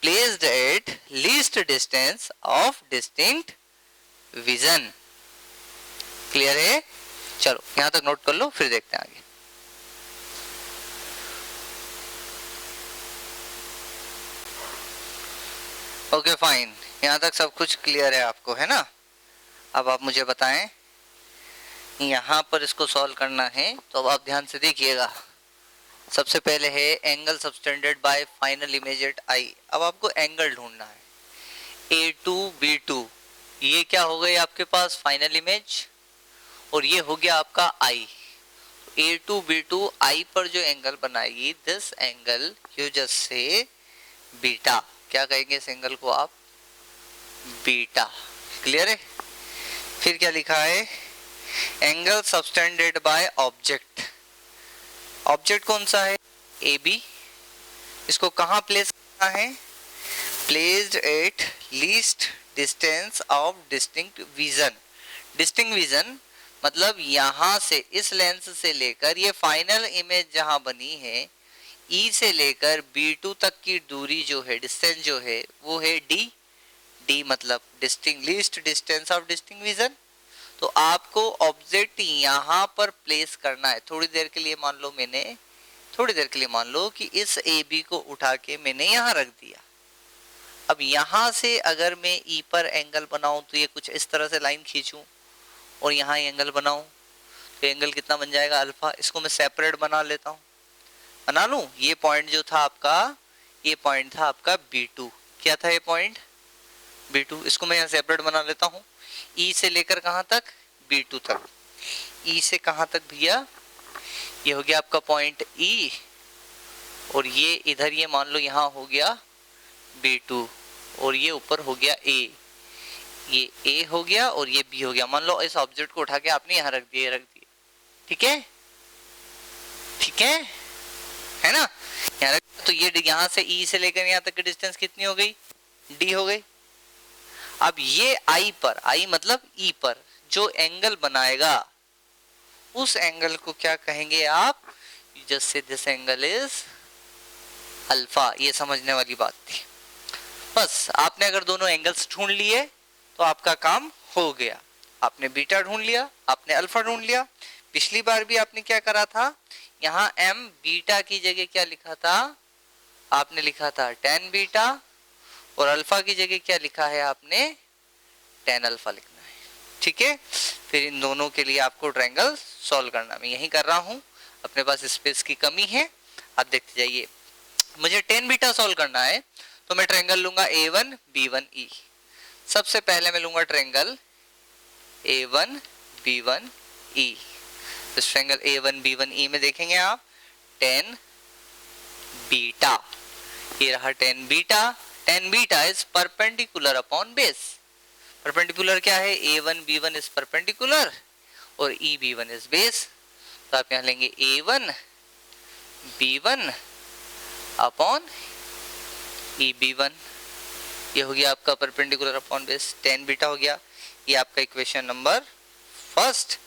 placed at least distance of distinct vision. Clear है? चलो यहाँ तक नोट कर लो, फिर देखते हैं आगे। ओके फाइन, यहाँ तक सब कुछ क्लियर है आपको, है ना? अब आप मुझे बताएं, यहाँ पर इसको सॉल्व करना है तो अब आप ध्यान से देखिएगा। सबसे पहले है angle subtended by final image at eye. अब आपको एंगल ढूंढना है A2 B2। ये क्या हो गई आपके पास? फाइनल इमेज, और ये हो गया आपका I। A2 B2 I पर जो एंगल बनाएगी, this angle you just say beta. क्या कहेंगे इस एंगल को आप? बीटा। क्लियर है? फिर क्या लिखा है? Angle subtended by object. Object कौन सा है? AB। इसको कहां प्लेस करना है? Placed at least distance of distinct vision. Distinct vision मतलब यहां से, इस लेंस से लेकर ये फाइनल इमेज जहां बनी है, E से लेकर B2 तक की दूरी जो है, डिस्टेंस जो है, वो है D। D मतलब distinct least distance of distinct vision. तो आपको ऑब्जेक्ट यहाँ पर प्लेस करना है। थोड़ी देर के लिए मान लो कि इस AB को उठा के मैंने यहाँ रख दिया। अब यहाँ से अगर मैं E पर एंगल बनाऊं तो ये कुछ इस तरह से लाइन खींचूं और यहाँ एंगल बनाऊं तो एंगल कितना बन जाएगा? अल्फा। इसको मैं सेपरेट बना लेता हूँ, बना लूं। ये पॉइंट जो था आपका, ये पॉइंट था आपका B2। क्या था ये पॉइंट? B2। इसको मैं यहाँ सेपरेट बना लेता हूँ। E से लेकर कहाँ तक? B2 तक। E से कहाँ तक भैया? ये हो गया आपका पॉइंट E, और ये इधर ये मान लो यहाँ हो गया B2, और ये ऊपर हो गया A। ये A हो गया और ये B हो गया। मान लो इस ऑब्जेक्ट को उठा के आपने यहाँ रख दिया, ठीक है? ठीक है ना? यहाँ रख, तो ये यहाँ से E से लेकर यहाँ तक की डिस्टेंस कितनी हो गई? D हो गई। अब ये I पर, I मतलब E पर जो एंगल बनाएगा, उस एंगल को क्या कहेंगे आप? Just say this angle is alpha. ये समझने वाली बात थी। बस आपने अगर दोनों एंगल्स ढूंढ लिए तो आपका काम हो गया। आपने बीटा ढूंढ लिया, आपने अल्फा ढूंढ लिया। पिछली बार भी आपने क्या करा था? यहाँ m बीटा की जगह क्या लिखा था? आपने लिखा था tan बीटा, और अल्फा की जगह क्या लिखा है आपने? tan अल्फा लिखना है। ठीक है। फिर इन दोनों के लिए आपको ट्रायंगल सॉल्व करना, मैं यही कर रहा हूँ, अपने पास स्पेस की कमी है, आप देखते जाइए। मुझे tan बीटा सॉल्व करना है तो मैं ट्रायंगल लूंगा A1 B1 E। सबसे पहले मैं लूंगा ट्रायंगल A1 B1 E। इस ट्रायंगल A1 B1 E में देखेंगे आप tan बीटा, ये रहा tan beta. tan beta is perpendicular upon base. Perpendicular क्या है, A1 B1 इज परपेंडिकुलर और E B1 इज बेस। तो आप यहाँ लेंगे A1 B1 upon E B1, ये हो गया आपका perpendicular upon base, tan beta हो गया। ये आपका इक्वेशन नंबर फर्स्ट,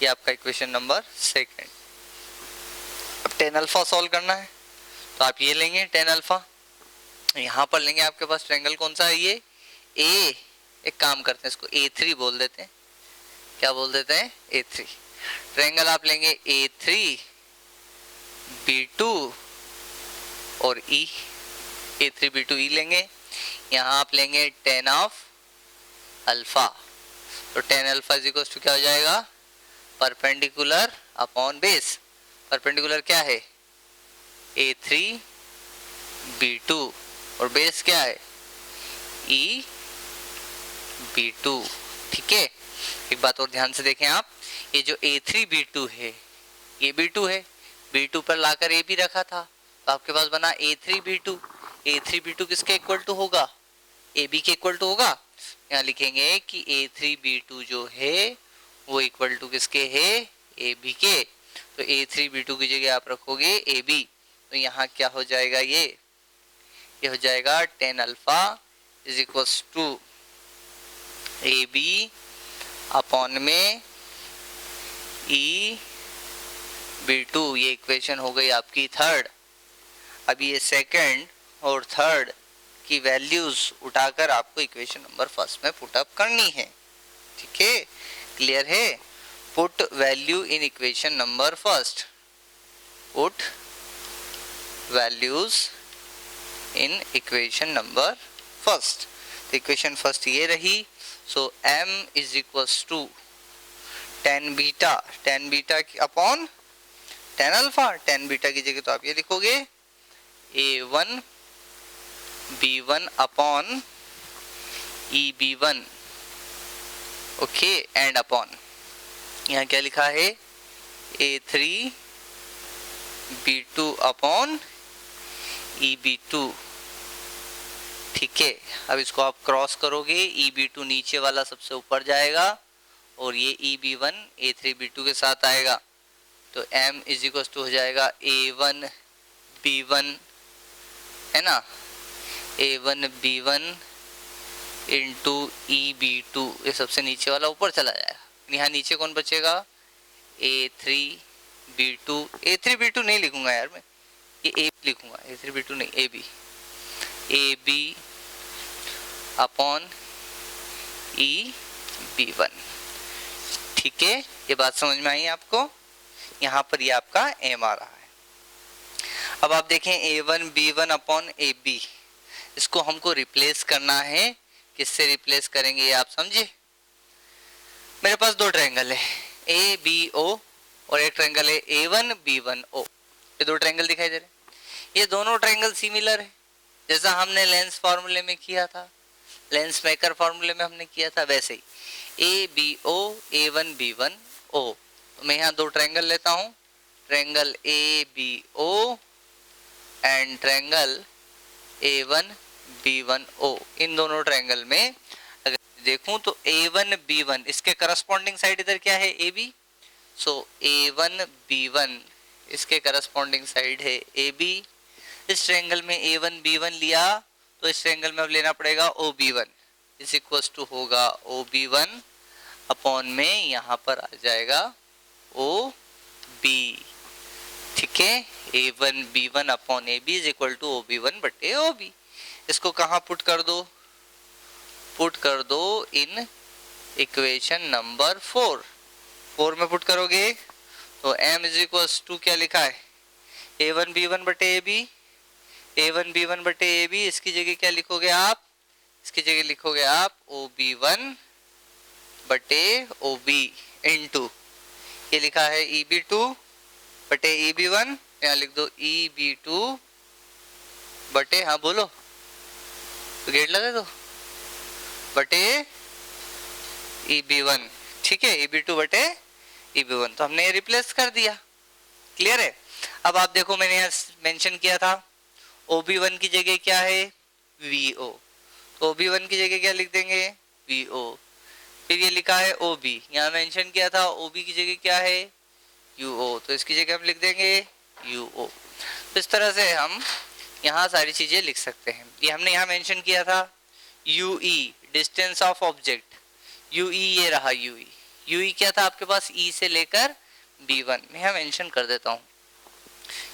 ये आपका इक्वेशन नंबर सेकंड। अब tan अल्फा सॉल्व करना है तो आप ये लेंगे tan अल्फा, यहाँ पर लेंगे आपके पास ट्रायंगल कौन सा है, ये A। एक काम करते हैं, इसको A3 बोल देते हैं। क्या बोल देते हैं, A3। ट्रायंगल आप लेंगे A3 B2 और E, A3 B2 E लेंगे। यहाँ आप लेंगे tan ऑफ अल्फा, तो tan alpha is equal to क्या हो जाएगा, परपेंडिकुलर अपॉन बेस। परपेंडिकुलर क्या है, A3 B2 और बेस क्या है, E B2। ठीक है, एक बात और ध्यान से देखें आप, ये जो A3 B2 है ये B2 है, B2 पर लाकर A भी रखा था तो आपके पास बना A3 B2। A3 B2 किसके इक्वल टू होगा, AB के इक्वल टू होगा। यहाँ लिखेंगे कि A3 B2 जो है वो इक्वल टू किसके है, AB के। तो A3 B2 की जगह आप रखोगे AB, तो यहाँ क्या हो जाएगा, ये हो जाएगा tan alpha is equal to AB upon में E B2। ये इक्वेशन हो गई आपकी थर्ड। अब ये सेकंड और थर्ड की वैल्यूज उठाकर आपको इक्वेशन नंबर फर्स्ट में पुट अप करनी है। ठीक है, क्लियर है। Put value in equation number first, put values in equation number first. तो इक्वेशन फर्स्ट ये रही, so m is equals to tan beta upon tan alpha. tan beta की जगह तो आप ये लिखोगे A1 B1 upon E B1, okay, and upon यहाँ क्या लिखा है, A3 B2 upon E B2। ठीक है, अब इसको आप क्रॉस करोगे, E B2 नीचे वाला सबसे ऊपर जाएगा और ये E B1 A3 B2 के साथ आएगा, तो m इज इक्वल टू हो जाएगा A1 B1, है ना, A1 B1 into E B2, ये सबसे नीचे वाला ऊपर चला जाएगा। यहाँ नीचे कौन बचेगा, A3 B2। A3 B2 नहीं लिखूंगा यार मैं, ये A लिखूंगा, A3 B2 नहीं, AB अपॉन E B1। ठीक है, ये बात समझ में आई आपको। यहाँ पर ये आपका m आ रहा है। अब आप देखें A1 B1 अपॉन AB, इसको हमको रिप्लेस करना है। किससे रिप्लेस करेंगे ये आप समझे। मेरे पास दो ट्रायंगल है ABO और एक ट्रायंगल है A1 B1O। ये दो ट्रायंगल दिखाई दे रहे हैं, ये दोनों ट्रायंगल सिमिलर है, जैसा हमने लेंस फॉर्मूले में किया था, लेंस मेकर फॉर्मूले में हमने किया था, वैसे ही ABO A1 B1O। तो मैं यहाँ दो ट्रायंगल लेता हूँ, triangle ABO and triangle A1 B1O। इन दोनों ट्रायंगल में अगर देखूं तो A1 B1 इसके करस्पॉन्डिंग साइड इधर क्या है, AB। सो A1 B1 इसके करस्पॉन्डिंग साइड है AB। इस ट्रायंगल में A1 B1 लिया तो इस ट्रायंगल में अब लेना पड़ेगा OB1 इज इक्वल टू होगा OB1 अपॉन में यहाँ पर आ जाएगा OB। ठीक है, A1 B1 upon AB is equal to OB1 बटे OB। इसको कहाँ पुट कर दो, पुट कर दो इन इक्वेशन नंबर 4 में पुट करोगे तो m इज इक्वल टू क्या लिखा है, A1 B1 बटे AB। A1 B1 बटे AB, इसकी जगह क्या लिखोगे आप, इसकी जगह लिखोगे आप OB1 बटे ओ बी इंटू, ये लिखा है ई बी टू बटे ई बी वन, यहाँ लिख दो ई बी टू बटे, हाँ बोलो तो गेट लगा दो, बटे ई बी वन, ठीक है, ई बी टू बटे ई बी वन, तो हमने ये रिप्लेस कर दिया। क्लियर है? अब आप देखो मैंने यहाँ मेंशन किया था ओ बी वन की जगह क्या है वी ओ, तो ओ बी वन की जगह क्या लिख देंगे वी ओ, फिर ये लिखा है ओ बी, यहाँ मेंशन किया था ओ बी की जगह क्या है यू ओ, तो इसकी जगह हम लिख देंगे यू ओ। तो इस तरह से हम यहाँ सारी चीजें लिख सकते हैं। ये हमने यहाँ मेंशन किया था you E, distance of object, you E ये रहा यू ई, यू ई क्या था आपके पास ई से लेकर बी वन, मैं यहाँ मेंशन कर देता हूँ,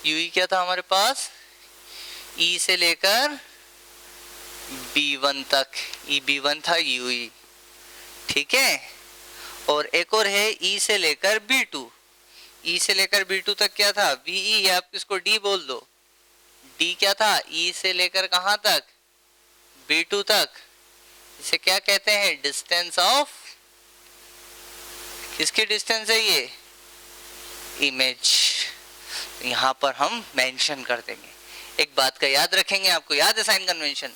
यू ई क्या था हमारे पास ई से लेकर बी वन तक, ई बी वन था यू ई, ठीक है, और एक और है ई से लेकर बी टू, ई से लेकर बी टू तक क्या था वी ई, आप इसको डी बोल दो, डी क्या था ई से लेकर कहां तक बी टू तक, इसे क्या कहते हैं डिस्टेंस ऑफ, किसकी डिस्टेंस है ये इमेज, यहां पर हम मेंशन कर देंगे। एक बात का याद रखेंगे, आपको याद है साइन कन्वेंशन,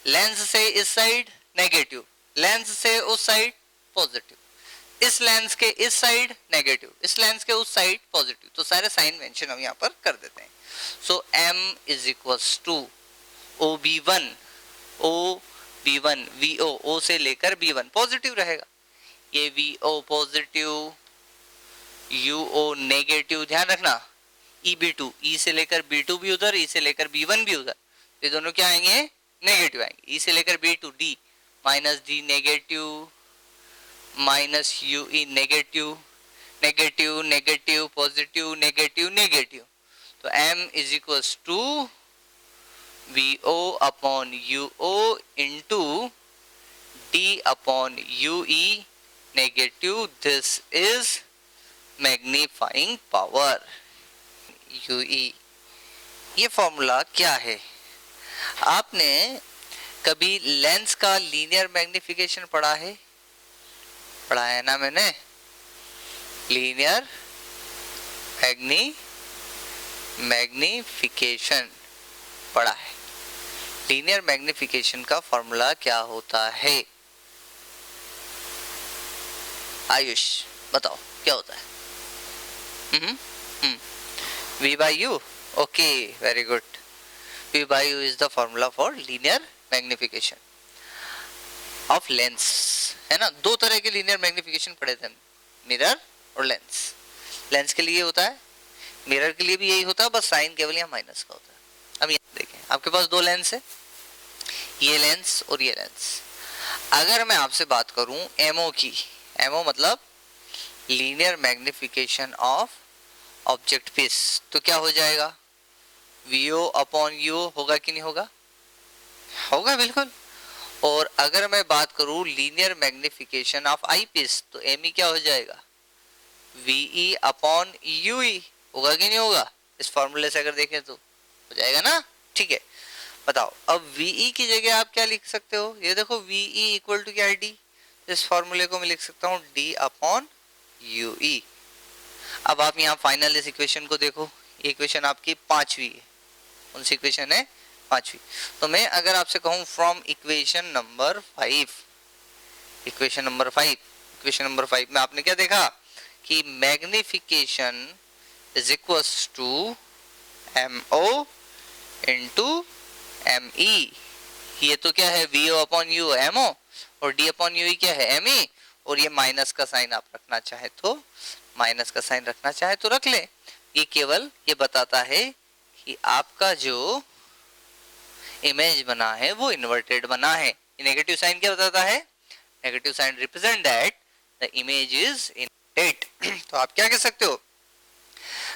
लेंस से इस साइड नेगेटिव, लेंस से उस साइड पॉजिटिव, इस लेंस के इस साइड नेगेटिव, इस लेंस के उस साइड पॉजिटिव, तो सारे साइन मेंशन हम यहाँ पर कर देते हैं। So m is equals to O B one, O B one V O, O से लेकर बी वन पॉजिटिव रहेगा, ये V O positive U O negative, ध्यान रखना ई बी टू, ई से लेकर बी टू भी उधर, ई से लेकर बी वन भी उधर, ये दोनों क्या आएंगे नेगेटिव आएंगे, ई से लेकर B two D minus D negative minus U E negative, negative negative positive negative negative, तो m is equals to V O upon U O into D upon U E negative, this is magnifying power U E. ये formula क्या है, आपने कभी lens का linear magnification पढ़ा है, पढ़ाया है ना मैंने, लीनियर मैग्निफिकेशन पढ़ा है। लीनियर मैग्निफिकेशन का फॉर्मूला क्या होता है आयुष बताओ क्या होता है? V by U, okay, very good. V by U is the formula for linear magnification of lens, है ना। दो तरह के लीनियर मैग्निफिकेशन पढ़े थे, मिरर और लेंस। लेंस के लिए होता है, मिरर के लिए भी यही होता है, बस साइन केवल यहाँ माइनस का होता है। अब यहाँ देखें, आपके पास दो लेंस है, ये लेंस और ये लेंस। अगर मैं आपसे बात करूं एमओ की, एमओ मतलब linear magnification of object piece, तो क्या हो जाएगा वीओ अपॉन यू, होगा कि नहीं होगा? होगा बिल्कुल। और अगर मैं बात करूं linear magnification of eyepiece, तो एम ई क्या हो जाएगा वीई अपॉन यूई, होगा कि नहीं होगा? इस फॉर्मूले से अगर देखें तो हो जाएगा ना। ठीक है, बताओ अब वीई की जगह आप क्या लिख सकते हो? ये देखो वीई इक्वल टू क्या है डी, इस फॉर्मूले को मैं लिख सकता हूँ डी अपॉन यूई। अब आप यहाँ फाइनल इस इक्वेशन को देखो, ये इक्वेशन आपकी पांचवी है, कौन सी इक्वेशन है? पांचवी। तो मैं अगर आपसे कहूँ from equation number 5, equation number 5 में आपने क्या देखा कि magnification is equals to M O into M E. ये तो क्या है V O upon U M O, और डी अपॉन यू क्या है एम ई, और ये माइनस का साइन आप रखना चाहे तो माइनस का साइन रखना चाहे तो रख ले। ये केवल ये बताता है कि आपका जो इमेज बना है वो इन्वर्टेड बना है। नेगेटिव साइन क्या बताता है? Negative sign represent that the image is inverted. तो आप क्या कह सकते हो?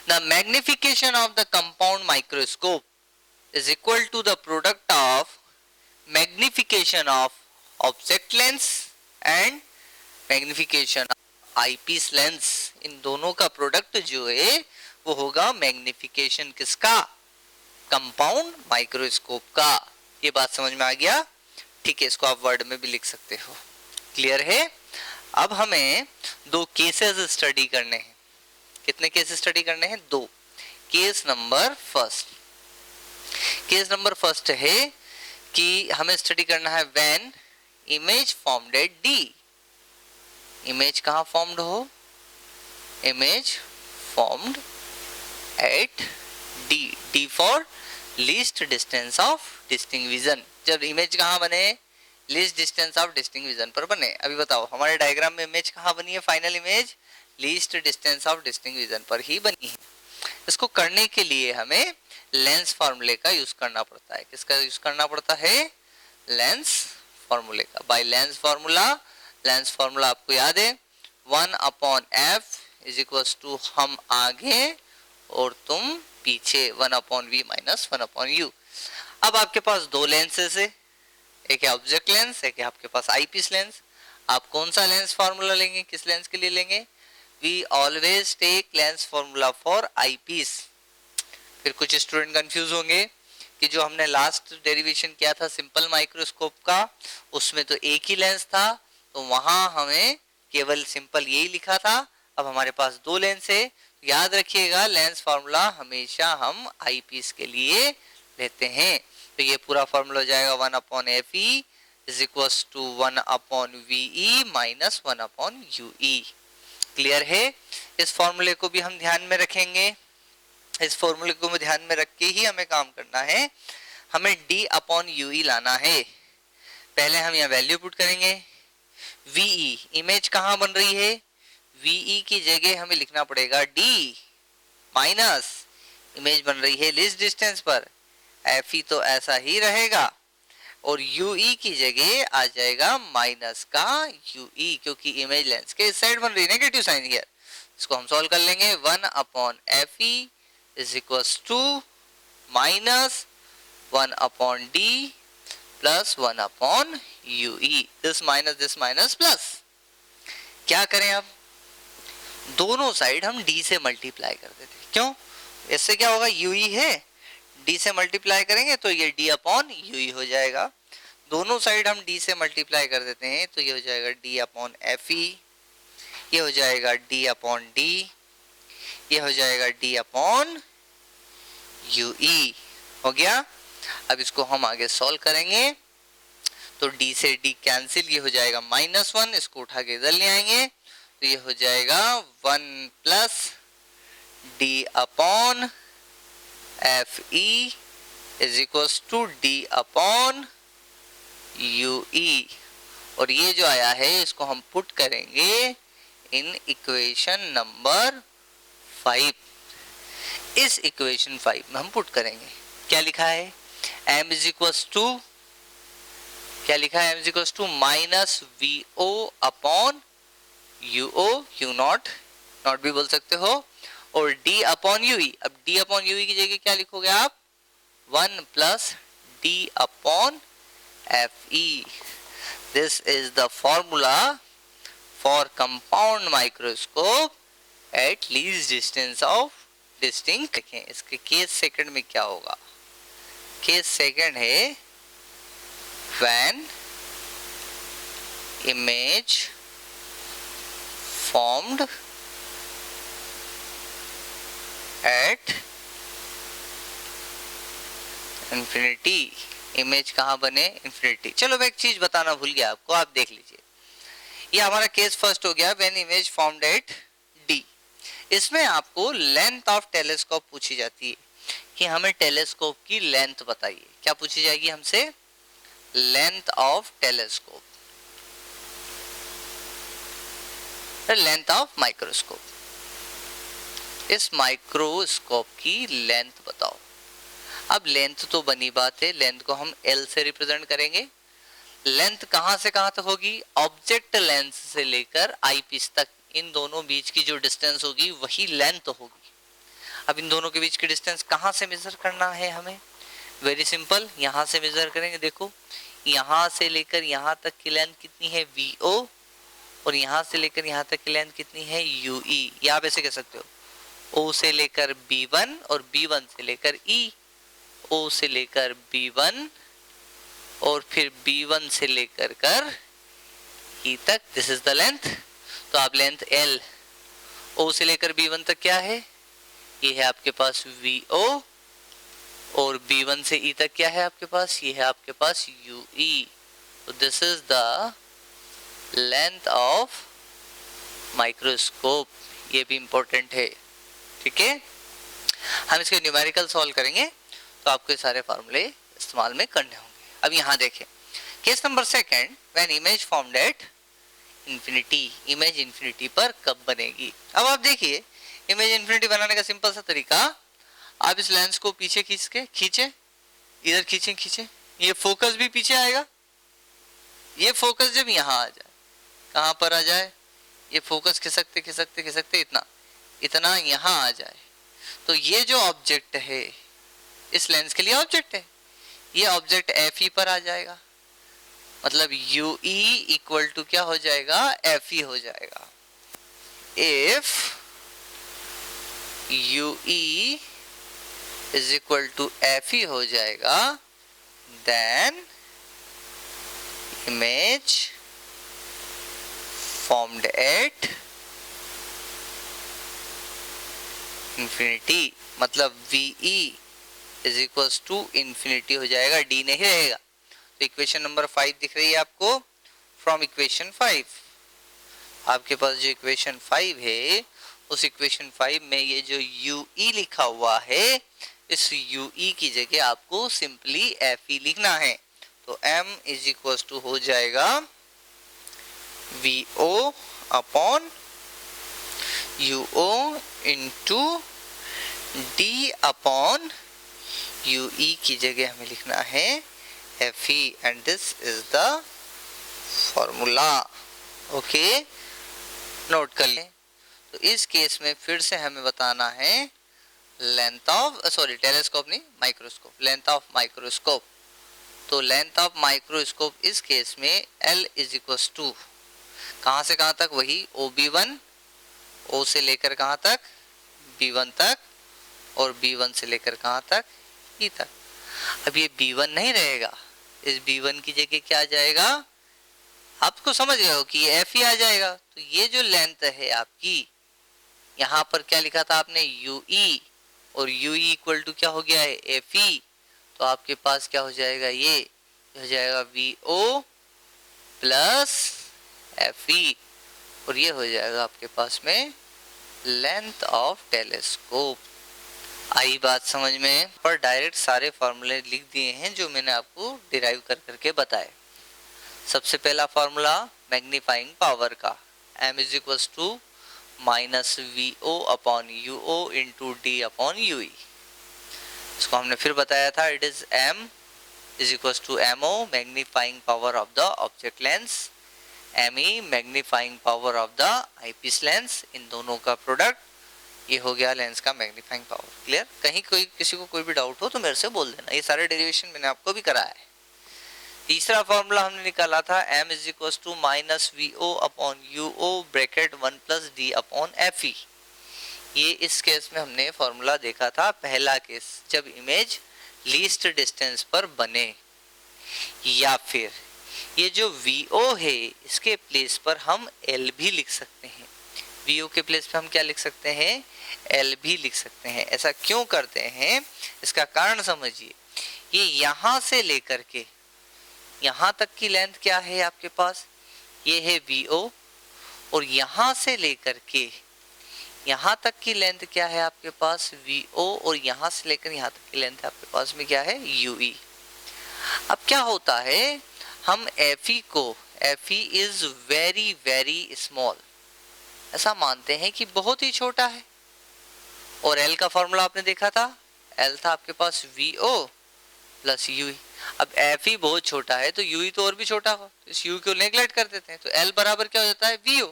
The magnification of the compound microscope is equal to the product of magnification of object lens and magnification of eyepiece lens। इन दोनों का प्रोडक्ट जो है वो होगा मैग्निफिकेशन किसका? कंपाउंड माइक्रोस्कोप का। ये बात समझ में आ गया? ठीक है, इसको आप वर्ड में भी लिख सकते हो। क्लियर है? अब हमें दो केसेस स्टडी करने हैं। कितने केसेस स्टडी करने हैं? दो। केस नंबर फर्स्ट है कि हमें स्टडी करना है when image formed eight D. Image कहाँ फॉर्म्ड हो? Image formed eight D. D for least distance of distinct vision. जब इमेज कहाँ बने? Least distance of distinct vision पर बने। अभी बताओ हमारे डायग्राम में इमेज कहाँ बनी है? Final image least distance of distinct vision पर ही बनी है। इसको करने के लिए हमें लेंस फॉर्मूले का यूज करना पड़ता है। किसका यूज करना पड़ता है? लेंस फॉर्मूले का। बाय लेंस फॉर्मूला आपको याद है 1/f इज इक्वल्स टू हम आगे और तुम पीछे, 1/v माइनस 1/u। अब आपके पास दो लेंसेज है, एक है ऑब्जेक्ट लेंस, एक है आपके पास आईपीस लेंस। आप कौन सा लेंस फॉर्मूला लेंगे? किस लेंस के लिए लेंगे? We always take lens formula for eyepiece. फिर कुछ स्टूडेंट कंफ्यूज होंगे कि जो हमने लास्ट डेरिवेशन किया था सिंपल माइक्रोस्कोप का, उसमें तो एक ही लेंस था, तो वहां हमें केवल सिंपल यही लिखा था। अब हमारे पास दो लेंस है, याद रखिएगा लेंस फॉर्मूला हमेशा हम आईपीस के लिए लेते हैं। तो ये पूरा फॉर्मूला हो जाएगा 1/fe is equals to 1/ve minus 1/ue। Clear है? इस फॉर्मूले को भी हम ध्यान में रखेंगे। इस फॉर्मूले को ध्यान में रख के ही हमें काम करना है। हमें d/ue लाना है। पहले हम यहाँ वैल्यू पुट करेंगे। ve इमेज कहाँ बन रही है? ve की जगह हमें लिखना पड़ेगा d माइनस इमेज बन रही है लीस्ट डिस्टेंस पर, fe तो ऐसा ही रहेगा और ue की जगह आ जाएगा माइनस का ue, क्योंकि इमेज लेंस के इस साइड बन रही है, नेगेटिव साइन हियर। इसको हम सॉल्व कर लेंगे। 1/fe is equals to minus 1/d plus 1/ue। This minus plus. क्या करें अब? दोनों साइड हम d से मल्टीप्लाई कर देते हैं। क्यों? इससे क्या होगा? ue है, d से मल्टीप्लाई करेंगे तो ये d/ue हो जाएगा। दोनों साइड हम d से मल्टीप्लाई कर देते हैं तो ये हो जाएगा d/fe, ये हो जाएगा d/d, ये हो जाएगा d/ue। हो गया। अब इसको हम आगे सॉल्व करेंगे तो d से d कैंसिल, ये हो जाएगा -1, इसको उठा के इधर ले आएंगे तो ये हो जाएगा 1 plus d/fe is equals to d/ue। और ये जो आया है इसको हम पुट करेंगे इन इक्वेशन नंबर 5। इस इक्वेशन 5 में हम पुट करेंगे। क्या लिखा है? m इज इक्वल्स टू, क्या लिखा है? m is equals to minus vo/uo, u not भी बोल सकते हो, और d/ue। अब d/ue की जगह क्या लिखोगे आप? 1 plus d/fe। This is the formula for compound microscope at least distance of distinct। देखें इसके केस सेकंड में क्या होगा। केस सेकंड है when image formed at infinity। Image कहाँ बने? इंफिनिटी। चलो मैं एक चीज बताना भूल गया आपको, आप देख लीजिए। ये हमारा केस फर्स्ट हो गया when image formed eight D. इसमें आपको लेंथ ऑफ टेलीस्कोप पूछी जाती है कि हमें टेलीस्कोप की लेंथ बताइए। क्या पूछी जाएगी हमसे? Length of telescope, length of microscope. इस माइक्रोस्कोप की लेंथ बताओ। अब लेंथ तो बनी बात है, लेंथ को हम L से रिप्रेजेंट करेंगे। लेंथ कहां से कहां तक होगी? ऑब्जेक्ट लेंस से लेकर आईपीस तक, इन दोनों बीच की जो डिस्टेंस होगी वही लेंथ होगी। अब इन दोनों के बीच की डिस्टेंस कहां से मेजर करना है हमें? वेरी सिंपल, यहां से मेजर करेंगे। देखो यहां से लेकर यहां तक की लेंथ कितनी है? VO, और यहां से लेकर यहां तक की लेंथ कितनी है? UE। या आप ऐसे कह सकते हो O से लेकर B1 और B1 से लेकर E, O से लेकर B1 और फिर B1 से लेकर कर E तक। This is the length. तो आप लेंथ L O से लेकर B1 तक क्या है, ये है आपके पास VO, और B1 से E तक क्या है आपके पास, ये है आपके पास UE। तो this is the length of microscope, ये भी इंपॉर्टेंट है, ठीक है। हम इसके न्यूमेरिकल सॉल्व करेंगे तो आपको ये सारे फार्मूले इस्तेमाल में करने होंगे। अब यहाँ देखें case number second, when image formed at infinity, image infinity पर कब बनेगी। अब आप देखिए इमेज इंफिनिटी बनाने का सिंपल सा तरीका, आप इस लेंस को पीछे खींचे, इधर खींचे, ये फोकस भी पीछे आएगा, ये फोकस जब यहाँ आ जाए, कहाँ पर आ जाए, ये फोकस खिसकते इतना यहाँ आ जाए, तो ये जो ऑब्जेक्ट है इस लेंस के लिए ऑब्जेक्ट है, ये ऑब्जेक्ट FE पर आ जाएगा, मतलब UE इक्वल टू क्या हो जाएगा, FE हो जाएगा। If UE is equal to FE हो जाएगा, then image formed at infinity, मतलब VE is equal to infinity हो जाएगा, D नहीं रहेगा। तो इक्वेशन नंबर 5 दिख रही है आपको, फ्रॉम इक्वेशन 5, आपके पास जो इक्वेशन 5 है उस इक्वेशन 5 में ये जो UE लिखा हुआ है, इस UE की जगह आपको सिंपली FE लिखना है। तो M इज इक्वल टू हो जाएगा VO upon UO into D upon UE की जगह हमें लिखना है FE, and this is the formula. Okay, note कर लें। तो इस केस में फिर से हमें बताना है लेंथ ऑफ, टेलीस्कोप नहीं, माइक्रोस्कोप, लेंथ ऑफ माइक्रोस्कोप। तो लेंथ ऑफ माइक्रोस्कोप इस केस में L इज इक्वल टू कहाँ से कहाँ तक, वही OB1, O से लेकर कहाँ तक, B1 तक, और B1 से लेकर कहाँ तक, E तक। अब ये B1 नहीं रहेगा, इस B1 की जगह क्या आ जाएगा, आपको समझ गए हो कि ये FE आ जाएगा। तो ये जो लेंथ है आपकी, यहाँ पर क्या लिखा था आपने UE, और UE इक्वल टू क्या हो गया है FE, तो आपके पास क्या हो जाएगा, ये हो जाएगा VO प्लस FE, और ये हो जाएगा आपके पास में लेंथ ऑफ टेलीस्कोप। आई बात समझ में, पर डायरेक्ट सारे फॉर्मूले लिख दिए हैं जो मैंने आपको डिराइव कर करके बताए। सबसे पहला फॉर्मूला मैग्नीफाइंग पावर का, M is equal to minus VO upon UO into D upon UE। इसको हमने फिर बताया था, it is M is equal to MO magnifying power of the object lens, ME magnifying power of the eyepiece lens, इन दोनों का product, ये हो गया लेंस का मैग्नीफाइंग पावर। क्लियर? कहीं किसी को कोई भी डाउट हो तो मेरे से बोल देना, ये सारे डेरिवेशन मैंने आपको भी कराया है। तीसरा फॉर्मूला हमने निकाला था M is equal to minus VO upon UO bracket 1 plus D upon FE। ये इस केस में हमने फॉर्मूला देखा था, पहला केस जब इमेज लीस्ट डिस्टेंस पर बने, या फिर ये जो VO है इसके प्लेस पर हम L भी लिख सकते हैं, VO के प्लेस पे हम क्या लिख सकते हैं, L भी लिख सकते हैं। ऐसा क्यों करते हैं, इसका कारण समझिए। ये यहाँ से लेकर के यहाँ तक की लेंथ क्या है आपके पास, ये है VO, और यहाँ से लेकर के यहाँ तक की लेंथ क्या है आपके पास, VO, और यहाँ से लेकर यहाँ तक की लेंथ आपके पास में क्या है, UE। अब क्या होता है, हम FE को, FE is very very small, ऐसा मानते हैं कि बहुत ही छोटा है, और L का फॉर्मूला आपने देखा था, L था आपके पास VO प्लस UE। अब FE बहुत छोटा है तो UE तो और भी छोटा हो, तो इस UE को नेगलेक्ट कर देते हैं, तो L बराबर क्या हो जाता है, VO।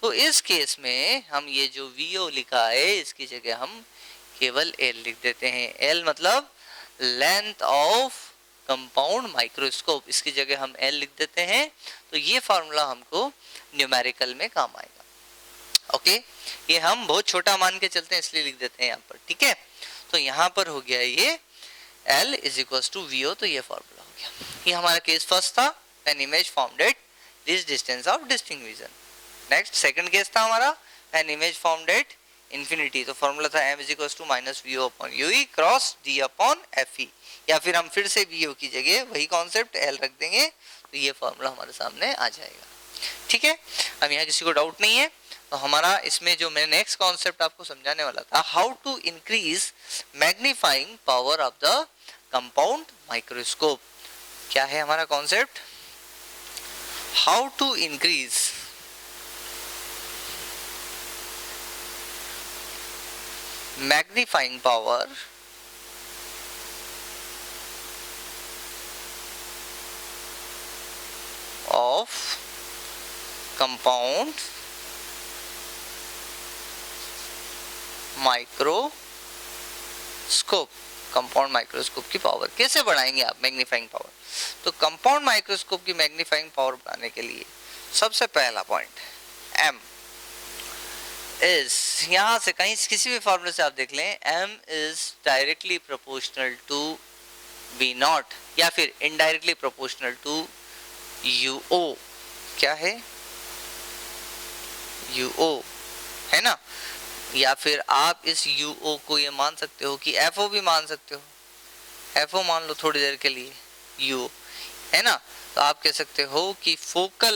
तो इस केस में हम ये जो VO लिखा है इसकी जगह हम केवल L लिख देते हैं। L मतलब लेंथ ऑफ कंपाउंड माइक्रोस्कोप, इसकी जगह हम L लिख देते हैं। तो ये फॉर्मूला हमको न्यूमेरिकल में काम आएगा। ओके, ये हम बहुत छोटा मान के चलते हैं इसलिए लिख देते हैं यहाँ पर, ठीक है। तो यहाँ पर हो गया ये L is equal to VO, तो ये फॉर्मूला हो गया। ये हमारा केस फर्स्ट था, an image formed at this distance of distinct vision. Next second case था हमारा an image formed at infinity, तो फॉर्मूला था m = minus V O upon U E cross D upon F E, या फिर हम फिर से वी ओ की जगह वही कॉन्सेप्ट l रख देंगे तो ये फॉर्मूला हमारे सामने आ जाएगा। ठीक है, अब यहाँ किसी को डाउट नहीं है, तो हमारा इसमें जो मैं नेक्स्ट कॉन्सेप्ट आपको समझाने वाला था, how to increase magnifying power of the compound microscope. क्या है हमारा concept? How to increase magnifying power of compound microscope. Compound microscope की पावर कैसे बढ़ाएंगे आप, मैग्नीफाइंग पावर? तो कंपाउंड माइक्रोस्कोप की मैग्नीफाइंग पावर बढ़ाने के लिए सबसे पहला पॉइंट m इज, यहां से कहीं किसी भी फॉर्मूले से आप देख लें, m is directly proportional to v not या फिर इनडायरेक्टली प्रोपोर्शनल टू uo। क्या है? uo है ना, या फिर आप इस uo को ये मान सकते हो कि fo भी मान सकते हो, fo मान लो थोड़ी देर के लिए, u है ना, तो आप कह सकते हो कि focal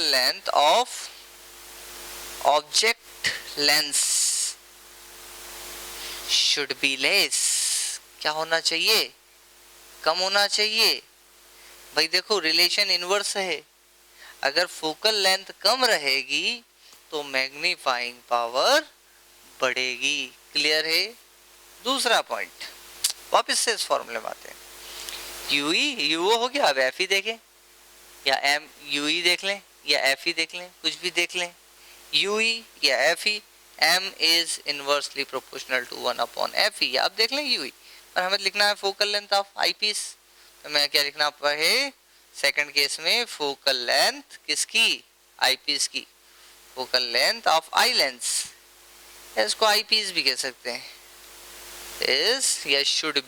length of object lens should be less. क्या होना चाहिए? कम होना चाहिए। भाई देखो रिलेशन इनवर्स है, अगर फोकल लेंथ कम रहेगी तो मैग्नीफाइंग पावर बढ़ेगी। क्लियर है? दूसरा पॉइंट, वापस से इस फॉर्मूले में आते हैं, यूई यूओ हो गया, अब एफ ई देखें या एम यूई देख लें या एफ ई देख लें, कुछ भी देख लें, यूई या F E, M is inversely proportional to 1 upon F E. आप देख लें यूई, पर हमें लिखना है focal length of eyepiece, तो मैं क्या लिखना है सेकंड केस में, फोकल लेंथ किसकी? आई पीस की, focal length of eye lens, इसको आई पीस भी कह सकते हैं, इज या should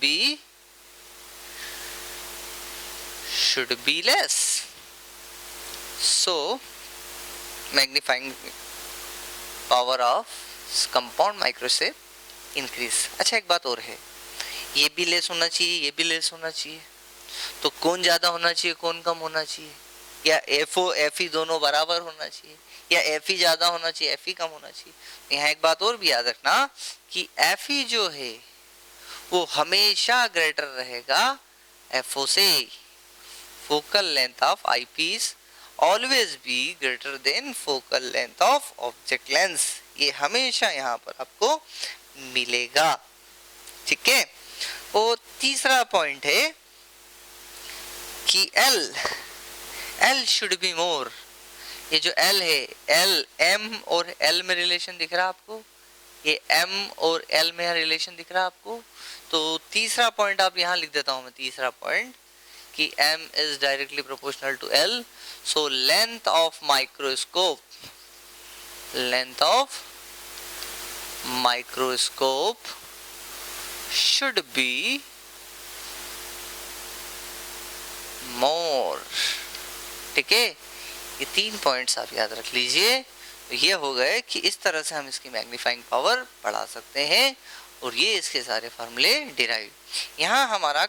be less, so magnifying power of compound microscope increase. अच्छा एक बात और है, ये भी लेस होना चाहिए, ये भी लेस होना चाहिए, तो कौन ज्यादा होना चाहिए, कौन कम होना चाहिए? या एफओ एफ ई दोनों बराबर होना चाहिए, या एफ ई ज्यादा होना चाहिए, एफ ई कम होना चाहिए? यहाँ एक बात और भी याद रखना कि एफ ई जो है वो हमेशा ग्रेटर रहेगा एफओ से। Focal length of eyepiece always be greater than focal length of object lens, ये हमेशा यहाँ पर आपको मिलेगा। ठीक है, और तीसरा पॉइंट है कि L शुड बी मोर। ये जो L है, L M और L में रिलेशन दिख रहा है आपको, ये M और L में रिलेशन दिख रहा है आपको, तो तीसरा पॉइंट आप यहाँ लिख देता हूँ मैं, तीसरा पॉइंट कि M is directly proportional to L, so length of microscope should be more। ठीक है, ये 3 पॉइंट्स आप याद रख लीजिए। तो ये हो गए कि इस तरह से हम इसकी मैग्नीफाइंग पावर बढ़ा सकते हैं, और ये इसके सारे फार्मूले डिराइव। यहाँ हमारा